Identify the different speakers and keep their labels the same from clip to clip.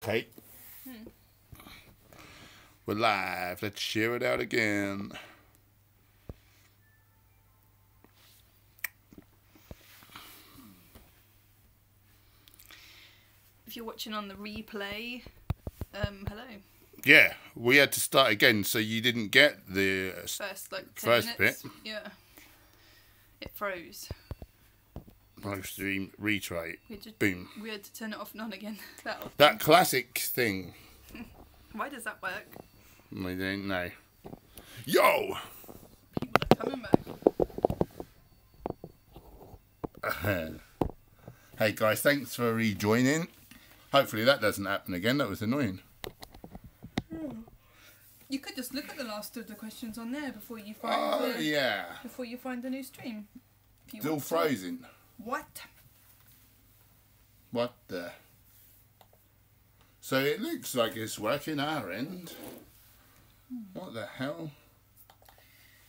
Speaker 1: Okay. We're live. Let's share it out again.
Speaker 2: If you're watching on the replay, hello.
Speaker 1: Yeah, we had to start again, so you didn't get the
Speaker 2: First, like 10
Speaker 1: first
Speaker 2: minutes.
Speaker 1: bit.
Speaker 2: Yeah. It froze.
Speaker 1: Live stream retry.
Speaker 2: Boom. We had to turn it off and on again.
Speaker 1: That classic thing.
Speaker 2: Why does that work?
Speaker 1: I don't know. Yo!
Speaker 2: People are coming back.
Speaker 1: Hey guys, thanks for rejoining. Hopefully that doesn't happen again. That was annoying.
Speaker 2: You could just look at the last of the questions on there before you find before you find the new stream.
Speaker 1: Still frozen.
Speaker 2: What?
Speaker 1: What the? So it looks like it's working our end. What the hell?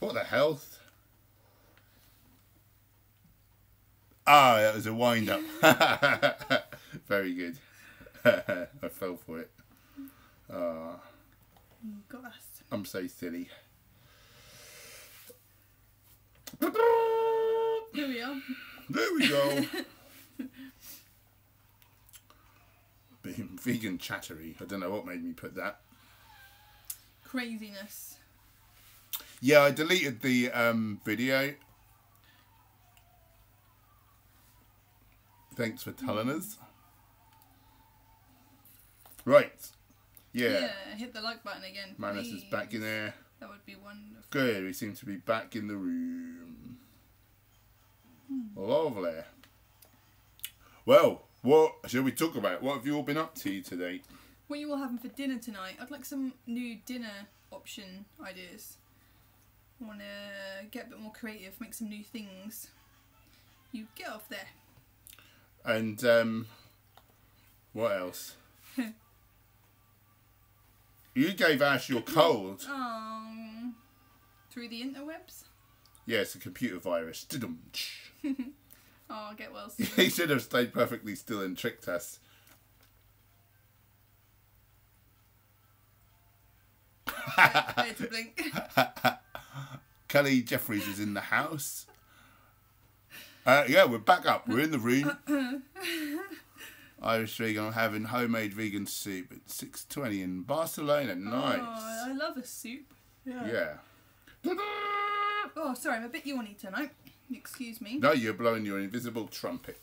Speaker 1: What the health? Ah, that was a wind up. Very good. I fell for it.
Speaker 2: Gosh.
Speaker 1: I'm so silly.
Speaker 2: Here we are.
Speaker 1: There we go. Being vegan chattery. I don't know what made me put that.
Speaker 2: Craziness.
Speaker 1: Yeah, I deleted the video. Thanks for telling us. Right. Yeah.
Speaker 2: Hit the like button again.
Speaker 1: Manus is back in there.
Speaker 2: That would be wonderful.
Speaker 1: Good, we seem to be back in the room. Lovely. Well, what shall we talk about? What have you all been up to today?
Speaker 2: What are you all having for dinner tonight? I'd like some new dinner option ideas. I want to get a bit more creative, make some new things. You get off there.
Speaker 1: And, what else? You gave Ash your cold.
Speaker 2: Through the interwebs?
Speaker 1: Yeah, it's a computer virus.
Speaker 2: Oh, get well soon.
Speaker 1: He should have stayed perfectly still and tricked us.
Speaker 2: I had to blink.
Speaker 1: Kelly Jeffries is in the house. Yeah, we're back up. We're in the room. Irish vegan having homemade vegan soup at 6:20 in Barcelona. Nice.
Speaker 2: Oh, I love a soup.
Speaker 1: Yeah.
Speaker 2: Oh, sorry, I'm a bit yawny tonight. Excuse me.
Speaker 1: No, you're blowing your invisible trumpet.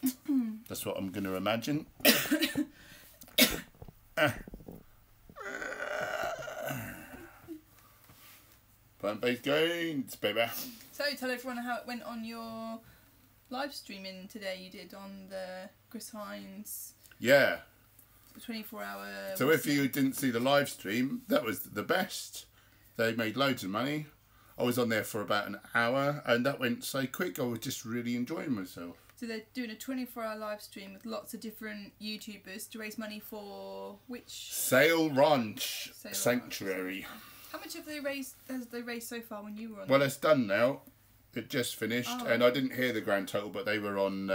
Speaker 1: That's what I'm going to imagine. Plant-based gains, baby.
Speaker 2: So, tell everyone how it went on your live streaming today you did on the Chris Hines.
Speaker 1: Yeah.
Speaker 2: 24-hour...
Speaker 1: So if you didn't see the live stream, that was the best. They made loads of money. I was on there for about an hour and that went so quick. I was just really enjoying myself.
Speaker 2: So they're doing a 24-hour live stream with lots of different YouTubers to raise money for which?
Speaker 1: Sail Ranch Sanctuary.
Speaker 2: How much have they raised? Has they raised so far when you were on?
Speaker 1: Well, it's done now. It just finished, and I didn't hear the grand total, but they were on.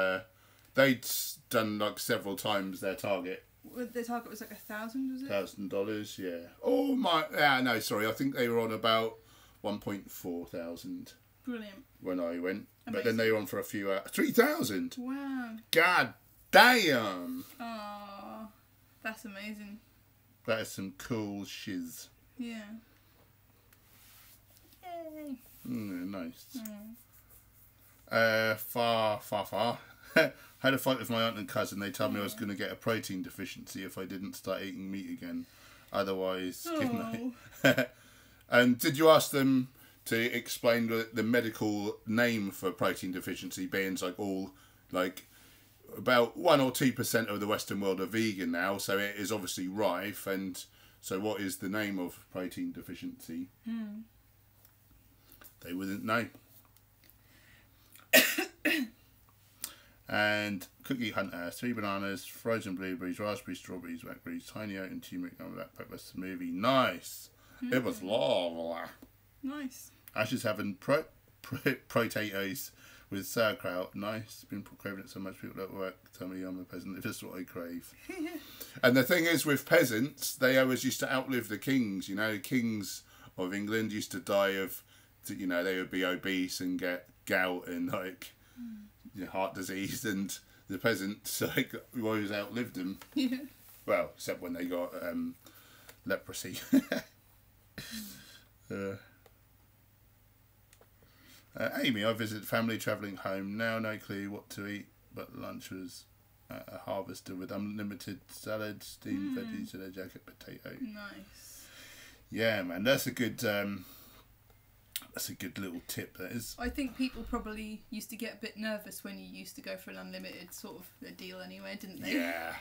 Speaker 1: They'd done like several times their target.
Speaker 2: Their target was like $1,000, was it?
Speaker 1: $1,000, yeah. Oh my! Yeah, no, sorry. I think they were on about 1.4 thousand.
Speaker 2: Brilliant.
Speaker 1: When I went,
Speaker 2: Amazing.
Speaker 1: But then they were on for a few hours. 3,000.
Speaker 2: Wow.
Speaker 1: God damn.
Speaker 2: Oh, that's amazing.
Speaker 1: That is some cool shiz.
Speaker 2: Yeah. Yay.
Speaker 1: Nice. Far. Had a fight with my aunt and cousin. They told me I was going to get a protein deficiency if I didn't start eating meat again. Otherwise, And did you ask them to explain the medical name for protein deficiency? Being like all like about 1 or 2% of the Western world are vegan now, so it is obviously rife. And so, what is the name of protein deficiency? They wouldn't know. And Cookie Hunter, 3 bananas, frozen blueberries, raspberries, strawberries, blackberries, tiny oat and turmeric and black pepper smoothie. Nice. It was lovely.
Speaker 2: Nice.
Speaker 1: Ash is having potatoes with sauerkraut. Nice. Been craving it so much. People at work tell me I'm a peasant. It's just what I crave. And the thing is, with peasants, they always used to outlive the kings. You know, kings of England used to die of, you know, they would be obese and get gout and like heart disease, and the peasants like always outlived them.
Speaker 2: Yeah.
Speaker 1: Well, except when they got leprosy. Amy, I visited family travelling home. Now no clue what to eat, but lunch was a harvester with unlimited salad, steamed veggies and a jacket potato.
Speaker 2: Nice.
Speaker 1: Yeah, man, that's a good little tip. That is.
Speaker 2: I think people probably used to get a bit nervous when you used to go for an unlimited sort of a deal anyway, didn't they?
Speaker 1: Yeah.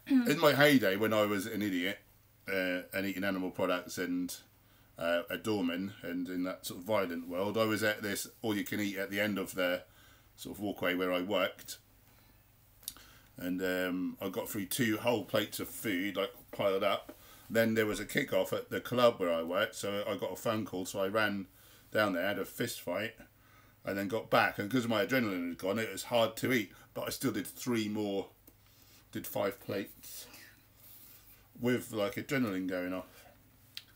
Speaker 1: In my heyday, when I was an idiot and eating animal products and a doorman, and in that sort of violent world, I was at this all-you-can-eat at the end of the sort of walkway where I worked, and I got through 2 whole plates of food, like piled up. Then there was a kick-off at the club where I worked, so I got a phone call, so I ran down there, had a fist fight, and then got back, and because my adrenaline had gone, it was hard to eat, but I still did 3 more, did 5 plates, with like adrenaline going off.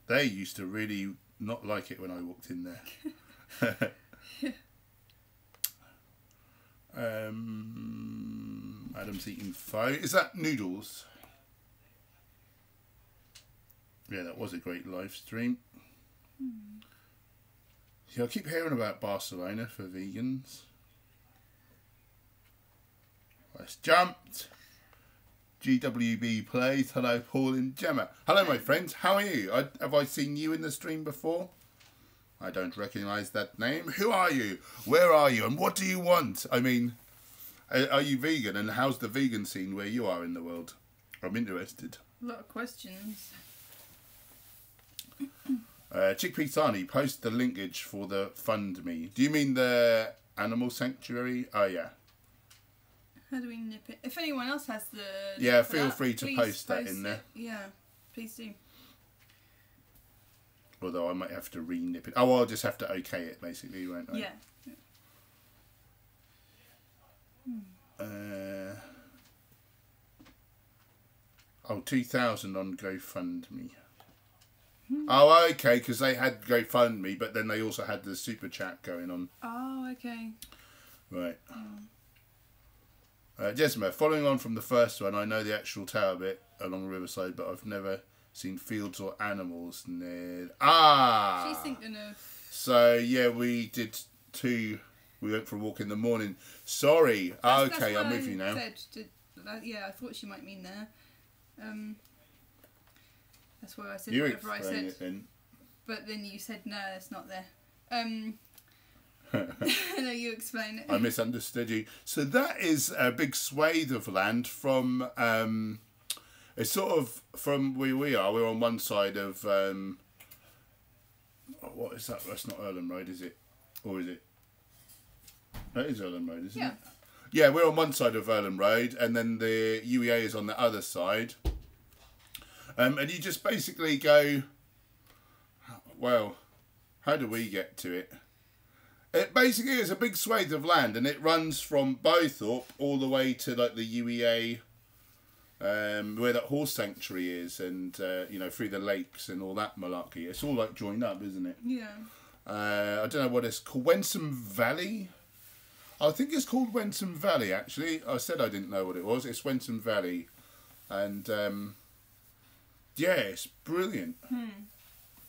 Speaker 1: They used to really not like it when I walked in there. Adam's eating pho. Is that noodles? Yeah, that was a great live stream. Yeah, I keep hearing about Barcelona for vegans. Let's jumped. GWB plays. Hello, Paul and Gemma. Hello, my friends. How are you? Have I seen you in the stream before? I don't recognise that name. Who are you? Where are you? And what do you want? I mean, are you vegan? And how's the vegan scene where you are in the world? I'm interested.
Speaker 2: A lot of questions.
Speaker 1: Chickpea Tani, post the linkage for the fund me. Do you mean the animal sanctuary? Oh, yeah.
Speaker 2: How do we nip it? If anyone else has the...
Speaker 1: Yeah, feel free to post that in there.
Speaker 2: Yeah, please do.
Speaker 1: Although I might have to re-nip it. Oh, I'll just have to okay it, basically, won't I?
Speaker 2: Yeah.
Speaker 1: 2,000 on GoFundMe. Oh, okay, because they had GoFundMe, but then they also had the super chat going on.
Speaker 2: Oh, okay.
Speaker 1: Right. Jessima, following on from the first one, I know the actual tower bit along the riverside, but I've never seen fields or animals near. Ah!
Speaker 2: She's thinking of...
Speaker 1: So, yeah, we did 2. We went for a walk in the morning. Sorry. Okay, I'm with you now.
Speaker 2: Yeah, I thought she might mean there. That's where I said
Speaker 1: you
Speaker 2: whatever I said.
Speaker 1: It then.
Speaker 2: But then you said, no, it's not there. No, you explain it.
Speaker 1: I misunderstood you. So that is a big swathe of land from... it's sort of from where we are. We're on one side of... what is that? That's not Earlham Road, is it? Or is it? That is Earlham Road, isn't it? Yeah, we're on one side of Earlham Road, and then the UEA is on the other side. And you just basically go... Well, how do we get to it? It basically is a big swathe of land, and it runs from Bowthorpe all the way to like the UEA, where that horse sanctuary is, and you know, through the lakes and all that malarkey. It's all like joined up, isn't it?
Speaker 2: Yeah.
Speaker 1: I don't know what it's called. Wensum Valley. I think it's called Wensum Valley. Actually, I said I didn't know what it was. It's Wensum Valley, and yeah, it's brilliant.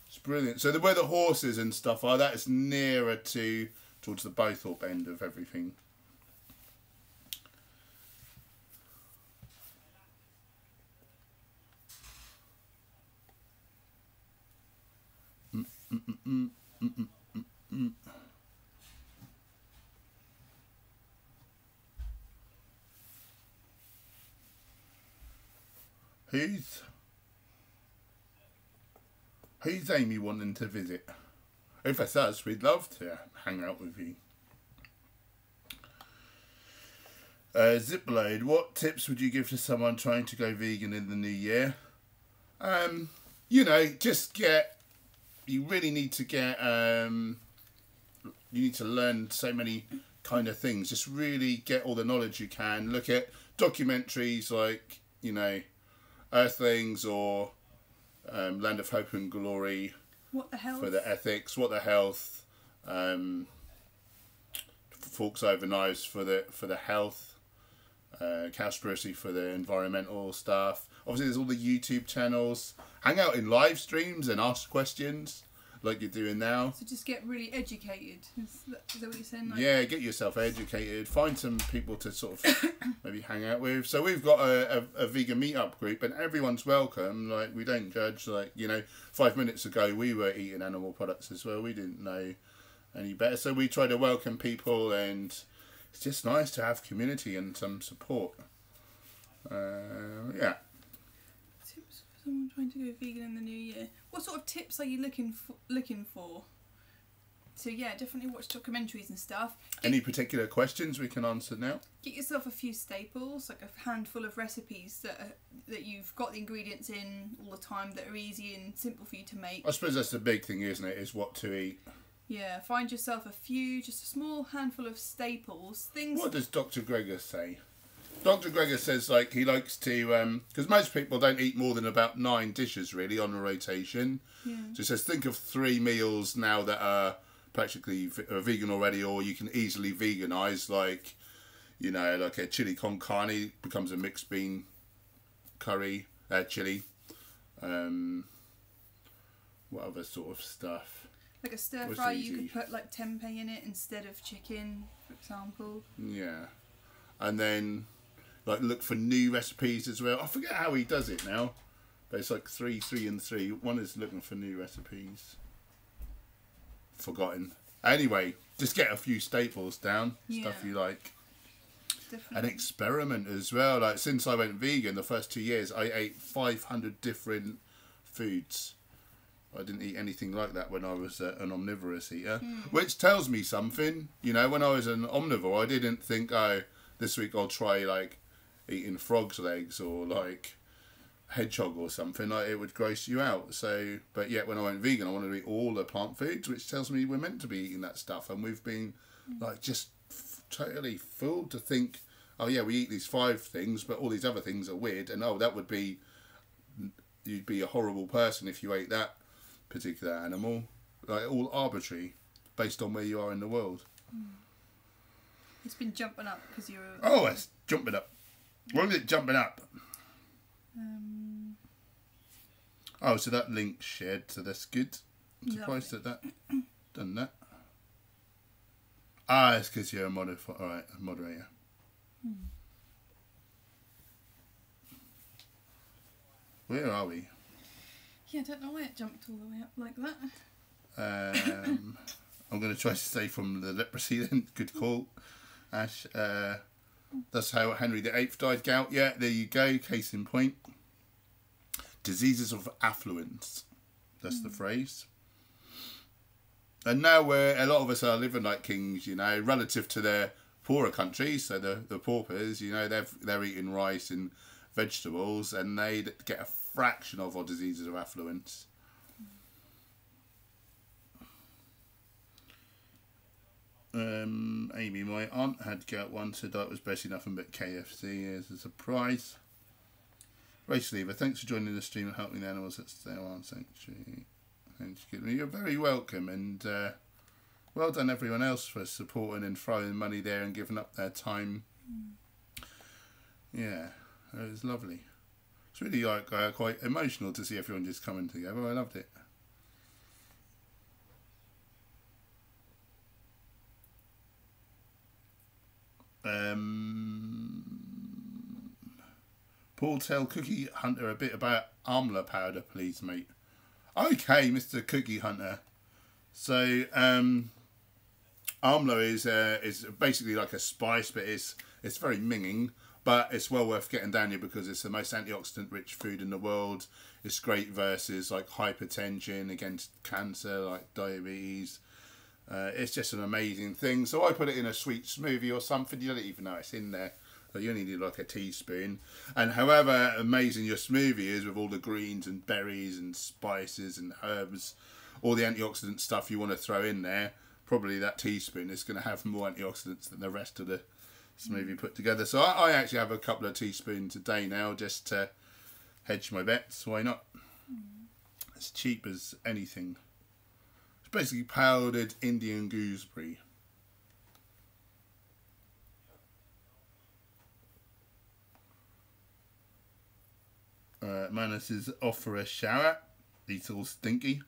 Speaker 1: It's brilliant. So where the horses and stuff are, that is nearer towards the Bowthorpe end of everything. Who's Amy wanting to visit? If it's us, we'd love to hang out with you. Zipload, what tips would you give to someone trying to go vegan in the new year? You know, just you really need to get you need to learn so many kind of things. Just really get all the knowledge you can. Look at documentaries like, you know, Earthlings or Land of Hope and Glory.
Speaker 2: What the Health?
Speaker 1: For the ethics. What the Health. Forks Over Knives for the health. Cowspiracy for the environmental stuff. Obviously, there's all the YouTube channels. Hang out in live streams and ask questions like you're doing now.
Speaker 2: So just get really educated. Is that what you're saying? Like,
Speaker 1: yeah, get yourself educated. Find some people to sort of maybe hang out with. So we've got a vegan meetup group, and everyone's welcome. Like, we don't judge. Like, you know, 5 minutes ago we were eating animal products as well. We didn't know any better. So we try to welcome people, and it's just nice to have community and some support. Yeah.
Speaker 2: Tips for someone trying to go vegan in the new year. What sort of tips are you looking for? So yeah, definitely watch documentaries and stuff.
Speaker 1: Any particular questions we can answer now?
Speaker 2: Get yourself a few staples, like a handful of recipes that you've got the ingredients in all the time, that are easy and simple for you to make.
Speaker 1: I suppose that's the big thing, isn't it? Is what to eat.
Speaker 2: Yeah, find yourself just a small handful of staples, things.
Speaker 1: What does Dr. Gregor say? Dr. Gregor says, like, he likes to, because most people don't eat more than about 9 dishes, really, on a rotation.
Speaker 2: Yeah.
Speaker 1: So he says, think of 3 meals now that are practically vegan already, or you can easily veganise, like, you know, like a chili con carne becomes a mixed bean curry, chili. What other sort of stuff?
Speaker 2: Like a stir fry, you could put like tempeh in it instead of chicken, for example.
Speaker 1: Yeah. And then, like, look for new recipes as well. I forget how he does it now, but it's like 3, 3 and 3. One is looking for new recipes. Forgotten. Anyway, just get a few staples down, stuff you like.
Speaker 2: Definitely.
Speaker 1: And experiment as well. Like, since I went vegan, the first 2 years, I ate 500 different foods. I didn't eat anything like that when I was an omnivorous eater, which tells me something. You know, when I was an omnivore, I didn't think, oh, this week I'll try, like, eating frog's legs or, like, hedgehog or something. Like, it would gross you out. So, but yet when I went vegan, I wanted to eat all the plant foods, which tells me we're meant to be eating that stuff. And we've been, like, just totally fooled to think, oh, yeah, we eat these 5 things, but all these other things are weird. And, oh, that would be, you'd be a horrible person if you ate that particular animal. Like, all arbitrary based on where you are in the world.
Speaker 2: It's been jumping up because you're...
Speaker 1: Oh, it's jumping up. Why is it jumping up? Oh, so that link's shared, so that's good. I'm surprised that done that. Ah, it's because you're a moderator. Where are we?
Speaker 2: Yeah, I don't know why it jumped all the way up like that.
Speaker 1: I'm going to try to stay from the leprosy then. Good call, Ash. That's how Henry VIII died. Gout. Yeah, there you go. Case in point. Diseases of affluence. That's the phrase. And now a lot of us are living like kings, you know, relative to their poorer countries. So the paupers, you know, they're eating rice and vegetables, and they get a fraction of our diseases of affluence. Amy, my aunt had gout once. Her diet was basically nothing but KFC as a surprise. Race Lever, thanks for joining the stream and helping the animals at Stairwell Sanctuary. You're very welcome, and well done everyone else for supporting and throwing money there and giving up their time. Yeah, it was lovely. It's really like quite emotional to see everyone just coming together. I loved it. Paul, tell Cookie Hunter a bit about amla powder, please, mate. Okay, Mr. Cookie Hunter. So, amla is basically like a spice, but it's very minging. But it's well worth getting down here because it's the most antioxidant-rich food in the world. It's great versus like hypertension, against cancer, like diabetes. It's just an amazing thing. So I put it in a sweet smoothie or something. You don't even know it's in there. So you only need like a teaspoon. And however amazing your smoothie is with all the greens and berries and spices and herbs, all the antioxidant stuff you want to throw in there, probably that teaspoon is going to have more antioxidants than the rest of the smoothie put together. So I actually have a couple of teaspoons a day now just to hedge my bets. Why not? It's cheap as anything. It's basically powdered Indian gooseberry. Manus is off for a shower. He's all stinky.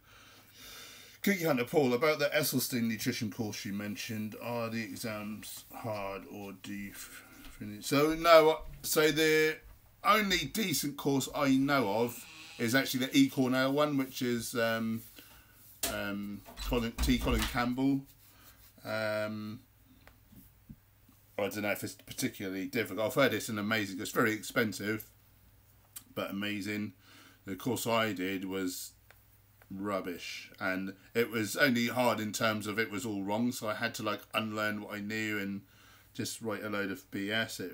Speaker 1: Cookie Hunter Paul, about the Esselstyn nutrition course you mentioned, are the exams hard or do you finish? So no, so the only decent course I know of is actually the E. Cornell one, which is Colin Campbell. I don't know if it's particularly difficult. I've heard it's an amazing, it's very expensive, but amazing. The course I did was rubbish, and it was only hard in terms of it was all wrong, so I had to like unlearn what I knew and just write a load of BS. It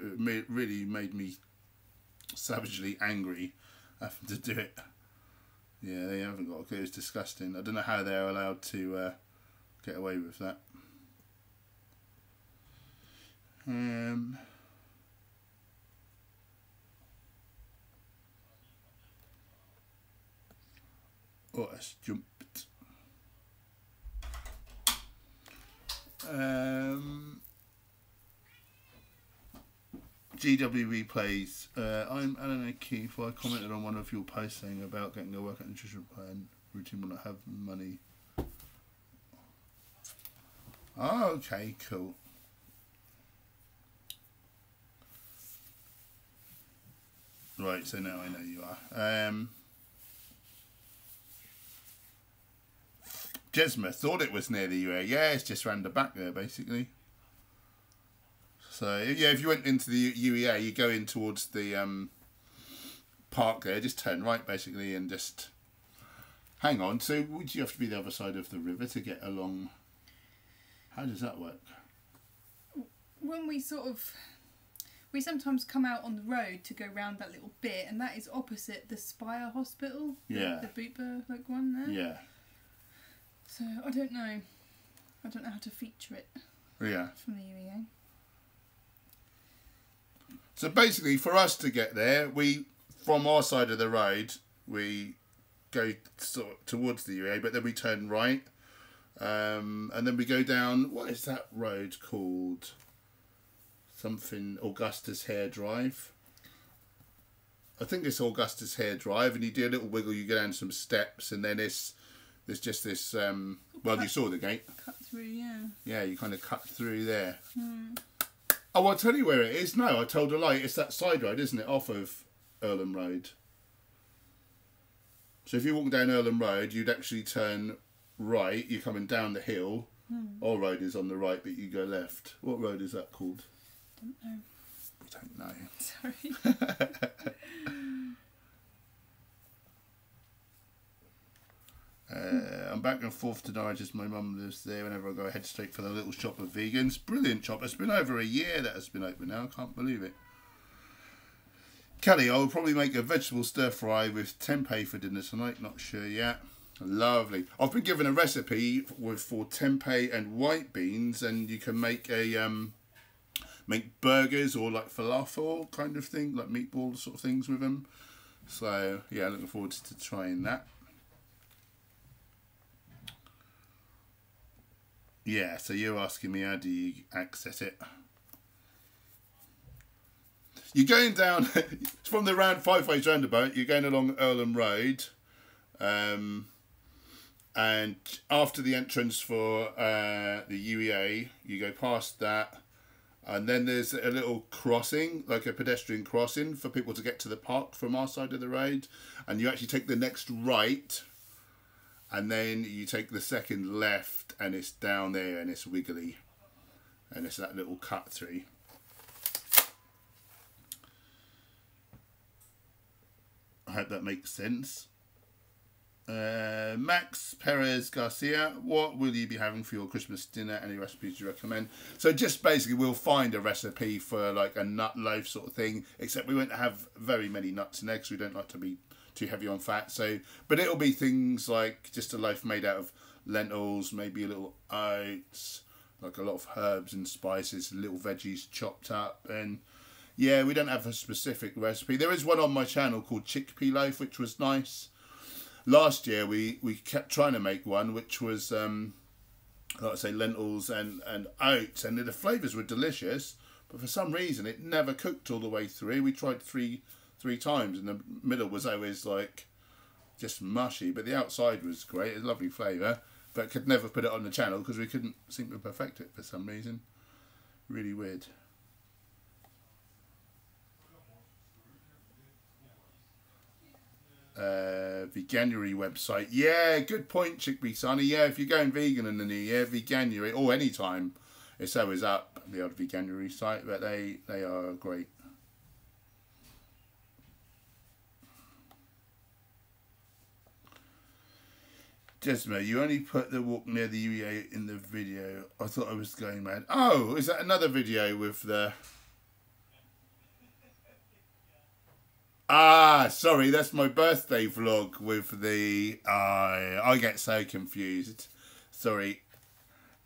Speaker 1: really made me savagely angry having to do it. Yeah, they haven't got a clue. It's disgusting. I don't know how they're allowed to get away with that. Oh, it's jumped. GW replays. I'm Alan O'Keefe. I commented on one of your posts saying about getting a workout nutrition plan routine when I have money. Oh, okay, cool. Right, so now I know you are. Jesma thought it was near the UA. Yeah, it's just round the back there, basically. So, yeah, if you went into the UEA, you go in towards the park there, just turn right, basically, and just hang on. So, would you have to be the other side of the river to get along? How does that work?
Speaker 2: When we sometimes come out on the road to go round that little bit, and that is opposite the Spire Hospital.
Speaker 1: Yeah.
Speaker 2: The Bupa one there.
Speaker 1: Yeah.
Speaker 2: So I don't know. I don't know how to feature it.
Speaker 1: Yeah.
Speaker 2: From the UEA.
Speaker 1: So basically, for us to get there, from our side of the road, we go towards the UEA, but then we turn right, and then we go down. What is that road called? Something Augustus Hare Drive. I think it's Augustus Hare Drive, and you do a little wiggle, you go down some steps, and then there's just this. Well, you saw the gate.
Speaker 2: Cut through, yeah.
Speaker 1: Yeah, you kind of cut through there.
Speaker 2: Hmm.
Speaker 1: Oh, I'll tell you where it is. No, I told a lie. It's that side road, isn't it, off of Earlham Road? So if you walk down Earlham Road, you'd actually turn right. You're coming down the hill. Our road is on the right, but you go left. What road is that called?
Speaker 2: Don't know.
Speaker 1: I don't know.
Speaker 2: Sorry.
Speaker 1: I'm back and forth to Norwich as my mum lives there. Whenever I go, I head straight for the little shop of vegans. Brilliant shop. It's been over a year that has been open now. I can't believe it. Kelly, I will probably make a vegetable stir fry with tempeh for dinner tonight. Not sure yet. Lovely. I've been given a recipe for tempeh and white beans, and you can make make burgers or like falafel kind of thing, like meatball sort of things with them. So yeah, looking forward to trying that. Yeah, so you're asking me how do you access it? You're going down from the Five Ways roundabout. You're going along Earlham Road, and after the entrance for the UEA, you go past that, and then there's a little crossing, like a pedestrian crossing for people to get to the park from our side of the road, and you actually take the next right. And then you take the second left, and it's down there, and it's wiggly, and it's that little cut through. I hope that makes sense. Max Perez Garcia, what will you be having for your Christmas dinner? Any recipes you recommend? So just basically, we'll find a recipe for like a nut loaf sort of thing, except we won't have very many nuts in there because we don't like to be too heavy on fat. So, but it'll be things like just a loaf made out of lentils, maybe a little oats, like a lot of herbs and spices, little veggies chopped up. And yeah, we don't have a specific recipe. There is one on my channel called chickpea loaf, which was nice. Last year we kept trying to make one which was like I say, lentils and oats, and the flavours were delicious, but for some reason it never cooked all the way through. We tried three times, and the middle was always like just mushy, but the outside was great. It was a lovely flavour, but could never put it on the channel because we couldn't seem to perfect it for some reason. Really weird. Veganuary website. Yeah, good point, Chickpea Sunny. Yeah, if you're going vegan in the new year, Veganuary, or any time, it's always up, the old Veganuary site, but they are great. Jesma, you only put the walk near the UEA in the video. I thought I was going mad. Oh, is that another video with the... Ah, sorry, that's my birthday vlog with the... I get so confused. Sorry.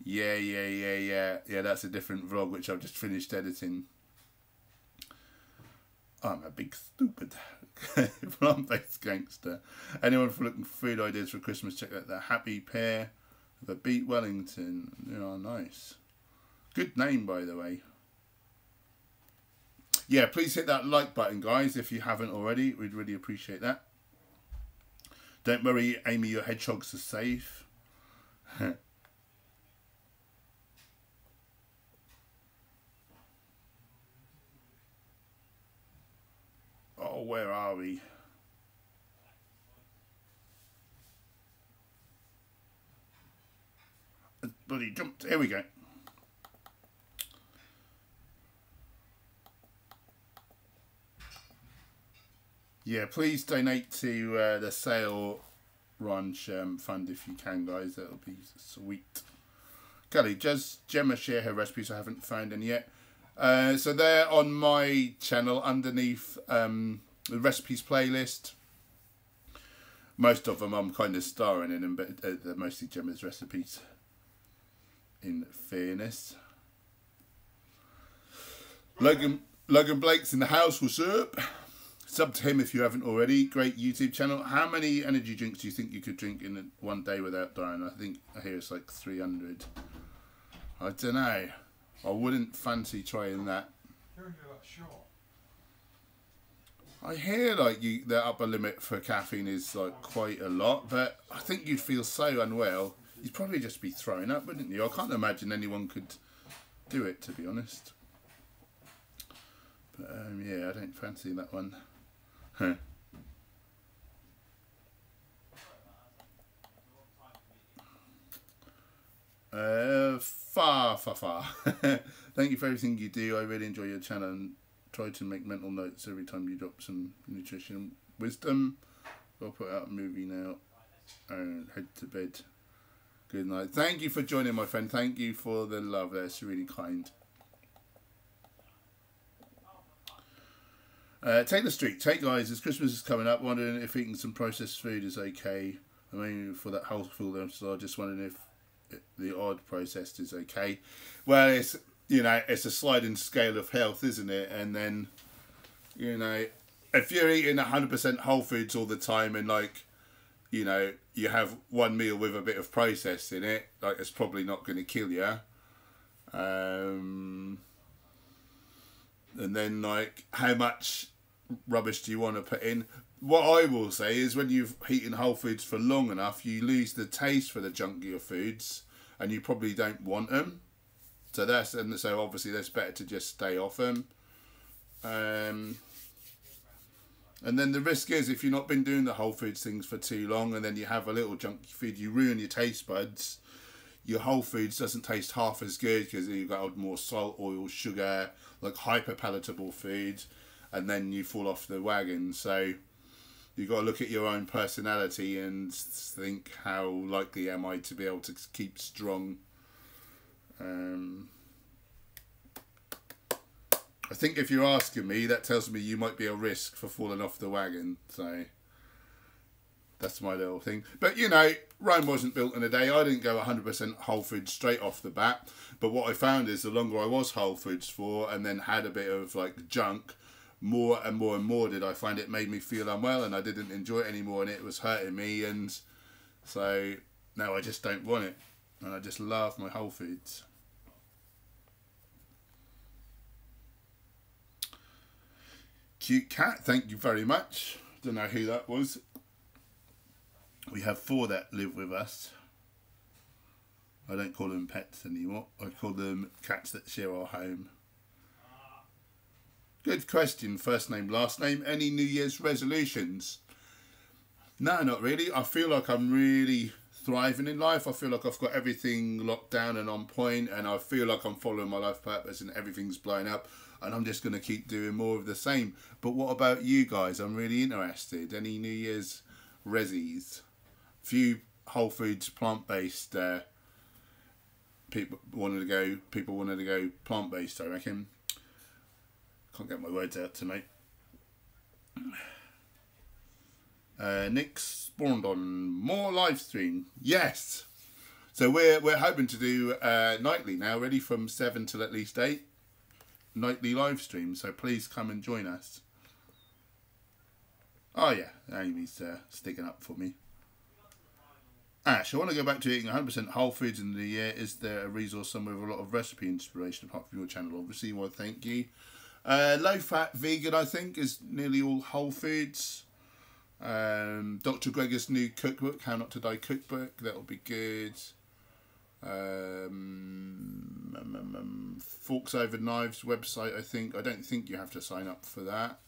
Speaker 1: Yeah, that's a different vlog which I've just finished editing. I'm a big stupid plant-based gangster. Anyone for looking for food ideas for Christmas, check out the Happy Pear, the Beat Wellington. You know, nice. Good name, by the way. Yeah, please hit that like button, guys, if you haven't already. We'd really appreciate that. Don't worry, Amy, your hedgehogs are safe. Oh, where are we? Bloody jumped. Here we go. Yeah, please donate to the Sale Ranch fund if you can, guys. That'll be sweet. Kelly, does Gemma share her recipes? I haven't found any yet. So they're on my channel underneath the recipes playlist. Most of them I'm kind of starring in them, but they're mostly Gemma's recipes, in fairness. Logan Blake's in the house. What's up? Sub to him if you haven't already. Great YouTube channel. How many energy drinks do you think you could drink in one day without dying? I hear it's like 300. I don't know. I wouldn't fancy trying that.
Speaker 3: You're into that shot.
Speaker 1: I hear like the upper limit for caffeine is like quite a lot, but I think you'd feel so unwell. You'd probably just be throwing up, wouldn't you? I can't imagine anyone could do it, to be honest. But yeah, I don't fancy that one. Huh. Far. Thank you for everything you do. I really enjoy your channel and try to make mental notes every time you drop some nutrition wisdom. I'll put out a movie now and head to bed. Good night. Thank you for joining, my friend. Thank you for the love. That's really kind. Taylor Street. Hey guys, as Christmas is coming up, wondering if eating some processed food is okay. I mean, for that whole food, so I'm just wondering if the odd processed is okay. Well, it's, you know, it's a sliding scale of health, isn't it? And then, you know, if you're eating 100% whole foods all the time and, like, you know, you have one meal with a bit of processed in it, like, it's probably not going to kill you. And then, like, how much rubbish do you want to put in? What I will say is when you've eaten whole foods for long enough, you lose the taste for the junkier foods and you probably don't want them. So so obviously that's better to just stay off them. And then the risk is if you've not been doing the whole foods things for too long and then you have a little junky food, you ruin your taste buds. Your whole foods doesn't taste half as good because you've got more salt, oil, sugar, like hyper palatable foods, and then you fall off the wagon. So you've got to look at your own personality and think, how likely am I to be able to keep strong? I think if you're asking me, that tells me you might be a risk for falling off the wagon. So that's my little thing. But you know, Rome wasn't built in a day. I didn't go 100% whole foods straight off the bat. But what I found is the longer I was whole foods for, and then had a bit of like junk, more and more and more did I find it made me feel unwell, and I didn't enjoy it anymore, and it was hurting me. And so now I just don't want it, and I just love my whole foods. Cute cat, thank you very much. Don't know who that was. We have 4 that live with us. I don't call them pets anymore. I call them cats that share our home. Good question. First name, last name. Any New Year's resolutions? No, not really. I feel like I'm really thriving in life. I feel like I've got everything locked down and on point, and I feel like I'm following my life purpose and everything's blowing up, and I'm just going to keep doing more of the same. But what about you guys? I'm really interested. Any New Year's resis? Few whole foods, plant-based. People wanted to go plant-based, I reckon. Can't get my words out tonight. Nick spawned on more live stream. Yes. So we're hoping to do nightly now, ready from 7 till at least 8. Nightly live stream. So please come and join us. Oh yeah, Amy's sticking up for me. Ash, I want to go back to eating 100% whole foods in the year. Is there a resource somewhere with a lot of recipe inspiration apart from your channel? Obviously, well, thank you. Low fat vegan, I think, is nearly all whole foods. Dr. Gregor's new cookbook, How Not to Die cookbook, that'll be good. Forks Over Knives website, I think. I don't think you have to sign up for that.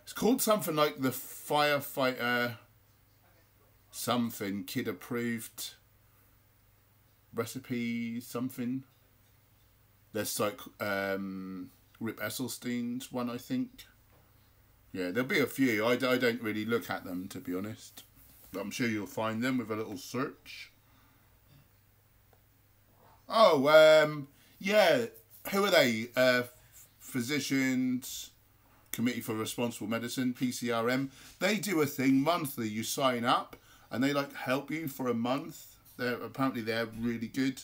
Speaker 1: It's called something like the Firefighter something, kid approved recipe something. There's like Rip Esselstein's one, I think. Yeah, there'll be a few. I don't really look at them, to be honest. But I'm sure you'll find them with a little search. Oh, yeah. Who are they? Physicians Committee for Responsible Medicine, PCRM. They do a thing monthly. You sign up and they like help you for a month. Apparently they're really good.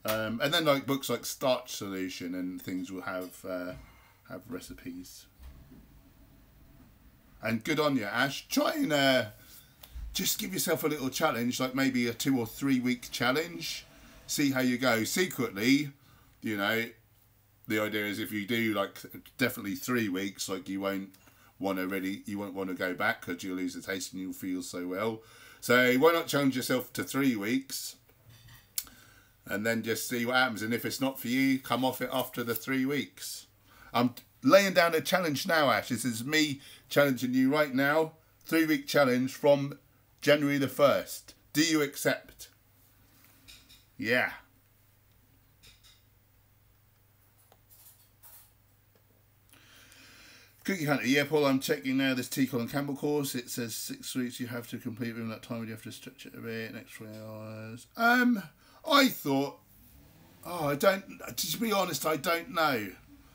Speaker 1: And then like books like Starch Solution and things will have recipes. And good on you, Ash. Try and just give yourself a little challenge, like maybe a 2 or 3 week challenge. See how you go. Secretly, you know, the idea is if you do like definitely 3 weeks, like you won't want to go back because you'll lose the taste and you'll feel so well. So why not challenge yourself to 3 weeks and then just see what happens. And if it's not for you, come off it after the 3 weeks. I'm laying down a challenge now, Ash. This is me challenging you right now. 3 week challenge from January the 1st. Do you accept? Yeah. Cookie Hunter. Yeah, Paul, I'm checking now this T. Colin Campbell course. It says 6 weeks you have to complete within that time. You have to stretch it a bit. Next 3 hours. I thought... Oh, to be honest, I don't know.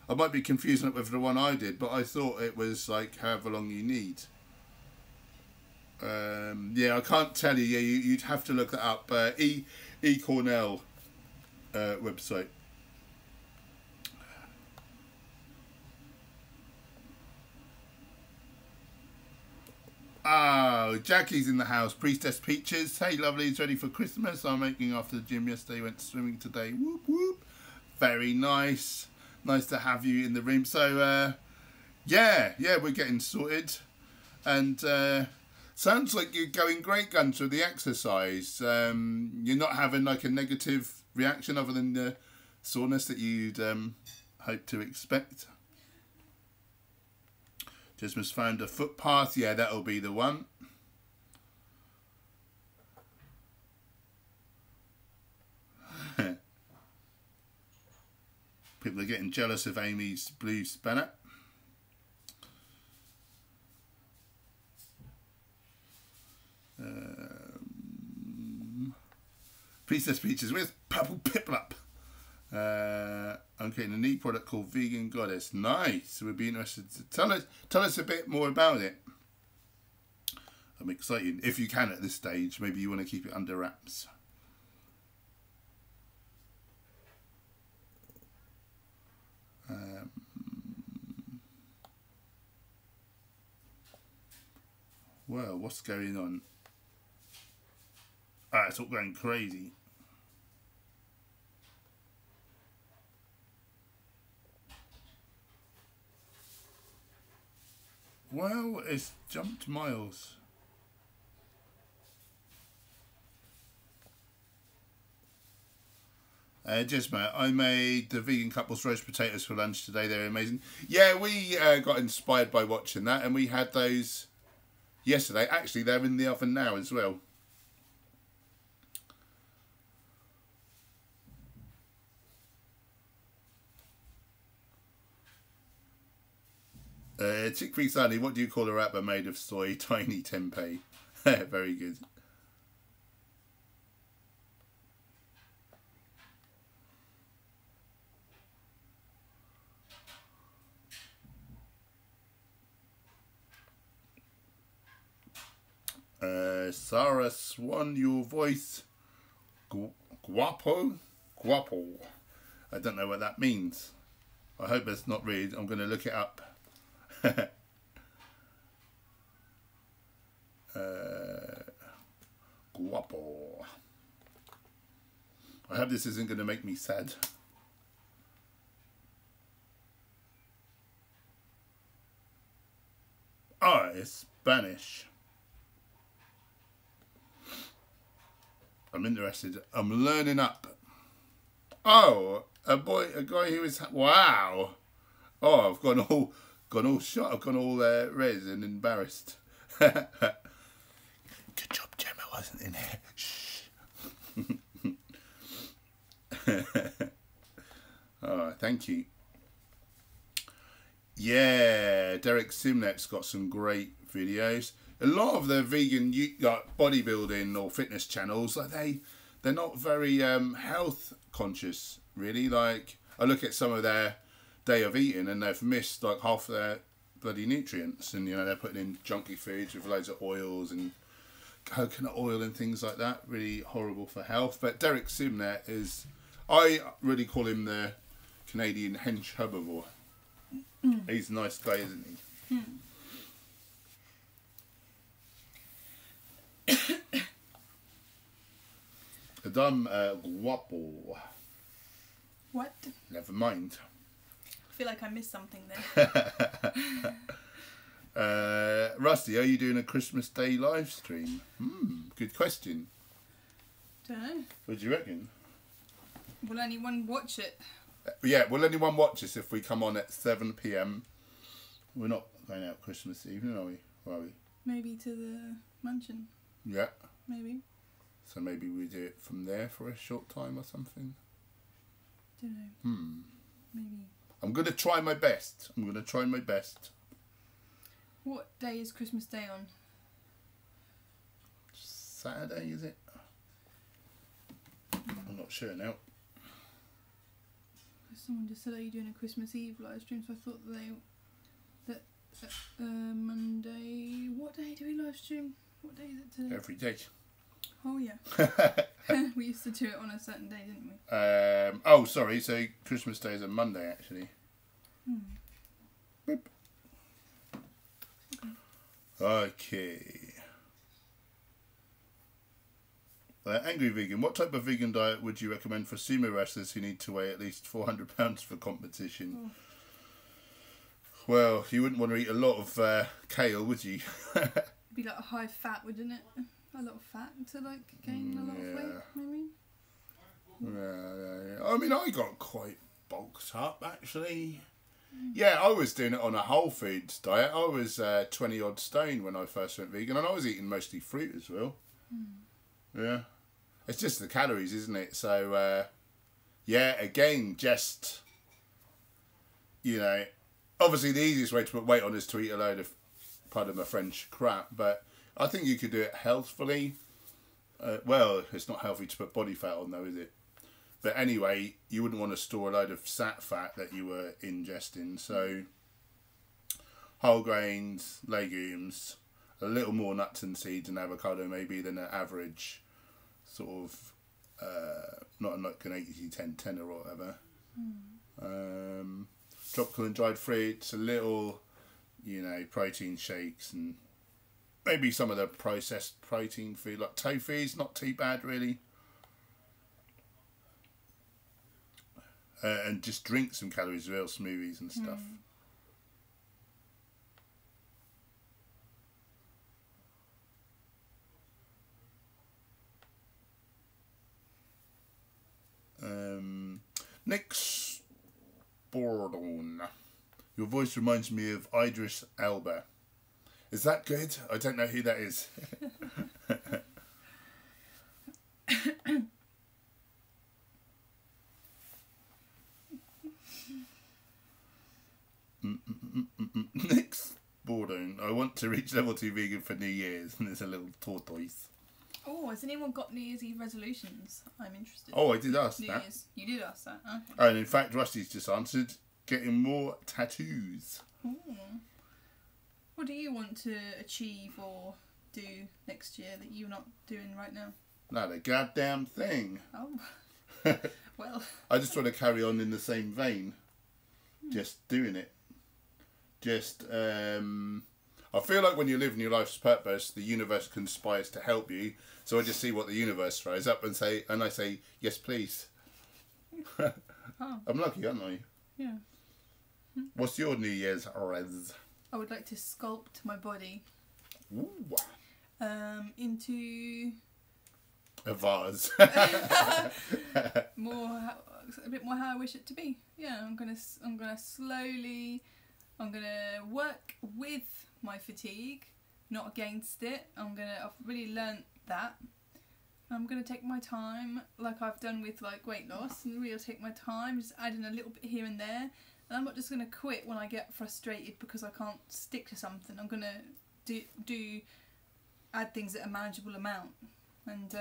Speaker 1: I might be confusing it with the one I did, but I thought it was like however long you need. Yeah, I can't tell you. Yeah, you'd have to look that up. E. Cornell website. Oh, Jackie's in the house. Priestess Peaches. Hey, lovelies, ready for Christmas? I'm making after the gym yesterday. Went swimming today. Whoop, whoop. Very nice. Nice to have you in the room. So, yeah, we're getting sorted. And sounds like you're going great guns with the exercise. You're not having like a negative reaction other than the soreness that you'd hope to expect. Just found a footpath. Yeah, that'll be the one. People are getting jealous of Amy's blue spanner. Priestess Peaches with Purple Piplup. I'm creating a new product called Vegan Goddess. Nice. We'd be interested to tell us a bit more about it. I'm excited. If you can at this stage, maybe you want to keep it under wraps. Well, what's going on? Ah, it's all going crazy. Well, it's jumped miles. Just mate, I made the vegan couples roast potatoes for lunch today. They're amazing. Yeah, we got inspired by watching that, and we had those yesterday. Actually, they're in the oven now as well. Chickpea Sunny, what do you call a wrapper made of soy? Tiny tempeh. Very good. Sarah Swan, your voice. Guapo? Guapo. I don't know what that means. I hope it's not rude. I'm going to look it up. Guapo. I hope this isn't going to make me sad. Ah, it's Spanish. I'm interested. I'm learning up. Oh, a guy who is, wow. Oh, I've gone all shot. I've gone all red and embarrassed. Good job, Gemma wasn't in here. Shh. Oh, thank you. Yeah, Derek Simnet's got some great videos. A lot of the vegan like bodybuilding or fitness channels, like they're not very health conscious, really. Like, I look at some of their day of eating and they've missed like half their bloody nutrients, and you know, they're putting in junky foods with loads of oils and coconut oil and things like that. Really horrible for health. But Derek Simnet is, I really call him the Canadian hench herbivore. He's a nice guy, isn't he? Adam Guapo.
Speaker 2: What?
Speaker 1: Never mind.
Speaker 2: I feel like I missed something there.
Speaker 1: Rusty, are you doing a Christmas Day live stream? Good question.
Speaker 2: Don't know.
Speaker 1: What do you reckon?
Speaker 2: Will anyone watch it?
Speaker 1: Yeah, will anyone watch us if we come on at 7 PM? We're not going out Christmas evening, are we? Or are we?
Speaker 2: Maybe to the mansion.
Speaker 1: Yeah.
Speaker 2: Maybe.
Speaker 1: So maybe we do it from there for a short time or something.
Speaker 2: Don't know. Maybe.
Speaker 1: I'm going to try my best.
Speaker 2: What day is Christmas Day on?
Speaker 1: Saturday, is it? I'm not sure now.
Speaker 2: Someone just said, are you doing a Christmas Eve live stream? So I thought that Monday. What day do we live stream? What day is it today?
Speaker 1: Every day.
Speaker 2: Oh yeah. We used to do it on a certain day, didn't we?
Speaker 1: Oh, sorry. So Christmas Day is a Monday, actually. Boop. Okay. Angry Vegan, what type of vegan diet would you recommend for sumo wrestlers who need to weigh at least 400 pounds for competition? Oh. Well, you wouldn't want to eat a lot of kale, would you?
Speaker 2: It'd be like a high fat, wouldn't it? A lot of fat to like gain a lot of weight, maybe?
Speaker 1: Yeah. I mean, I got quite bulked up, actually. Yeah, I was doing it on a whole foods diet. I was 20 odd stone when I first went vegan, and I was eating mostly fruit as well. Yeah. It's just the calories, isn't it? So, yeah, again, just, you know, obviously the easiest way to put weight on is to eat a load of, pardon my French, crap, but I think you could do it healthfully. Well, it's not healthy to put body fat on though, is it? But anyway, you wouldn't want to store a load of sat fat that you were ingesting. So whole grains, legumes, a little more nuts and seeds and avocado maybe than an average sort of, not like an 80-10-10 or whatever. Tropical and dried fruits, a little, you know, protein shakes, and maybe some of the processed protein food like tofu's not too bad really. And just drink some calories, real smoothies and stuff. Next, Bordon. Your voice reminds me of Idris Elba. Is that good? I don't know who that is. Next, Bordon. I want to reach level 2 vegan for New Year's, and there's a little tortoise.
Speaker 2: Oh, has anyone got New Year's Eve resolutions? I'm interested.
Speaker 1: Oh, I did ask
Speaker 2: New
Speaker 1: that.
Speaker 2: Year's. You did ask that. Okay.
Speaker 1: And in fact, Rusty's just answered, getting more tattoos.
Speaker 2: Ooh. What do you want to achieve or do next year that you're not doing right now?
Speaker 1: Not a goddamn thing.
Speaker 2: Oh. Well.
Speaker 1: I just want to carry on in the same vein. Just doing it. Just, I feel like when you're living your life's purpose, the universe conspires to help you. So I just see what the universe throws up and I say, yes, please.
Speaker 2: Oh.
Speaker 1: I'm lucky, aren't I?
Speaker 2: Yeah.
Speaker 1: What's your New Year's res?
Speaker 2: I would like to sculpt my body.
Speaker 1: Ooh.
Speaker 2: Into
Speaker 1: A vase.
Speaker 2: a bit more how I wish it to be. Yeah, I'm gonna slowly. I'm gonna work with my fatigue, not against it. I've really learnt that. I'm gonna take my time, like I've done with like weight loss, and really take my time, just adding a little bit here and there. And I'm not just gonna quit when I get frustrated because I can't stick to something. I'm gonna add things at a manageable amount. And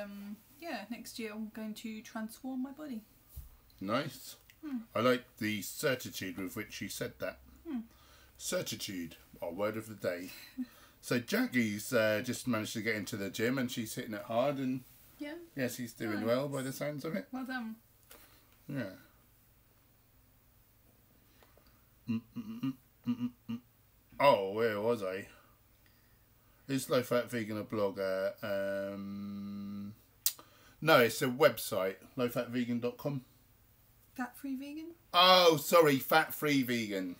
Speaker 2: yeah, next year I'm going to transform my body.
Speaker 1: Nice. I like the certitude with which you said that. Certitude, our word of the day. So Jackie's just managed to get into the gym and she's hitting it hard, and yeah, she's doing
Speaker 2: Nice.
Speaker 1: well by the sounds of it.
Speaker 2: Well done.
Speaker 1: Yeah. Oh, where was I? Is Low Fat Vegan a blogger? No, it's a website, lowfatvegan.com.
Speaker 2: Fat free vegan?
Speaker 1: Oh, sorry, Fat Free Vegan.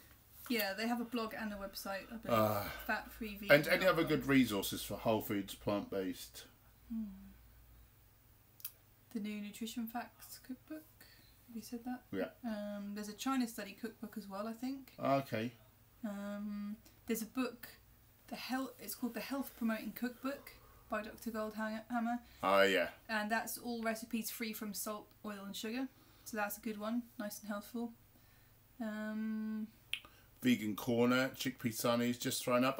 Speaker 2: Yeah, they have a blog and a website, I believe. Fat free vegan.
Speaker 1: And any other good resources for whole foods, plant-based?
Speaker 2: The new Nutrition Facts cookbook. Have you said that?
Speaker 1: Yeah.
Speaker 2: There's a China study cookbook as well, I think.
Speaker 1: Okay.
Speaker 2: There's a book, it's called The Health Promoting Cookbook by Dr. Goldhammer.
Speaker 1: Oh, yeah.
Speaker 2: And that's all recipes free from salt, oil and sugar. So that's a good one, nice and healthful.
Speaker 1: Vegan Corner, chickpea sunnies just thrown up.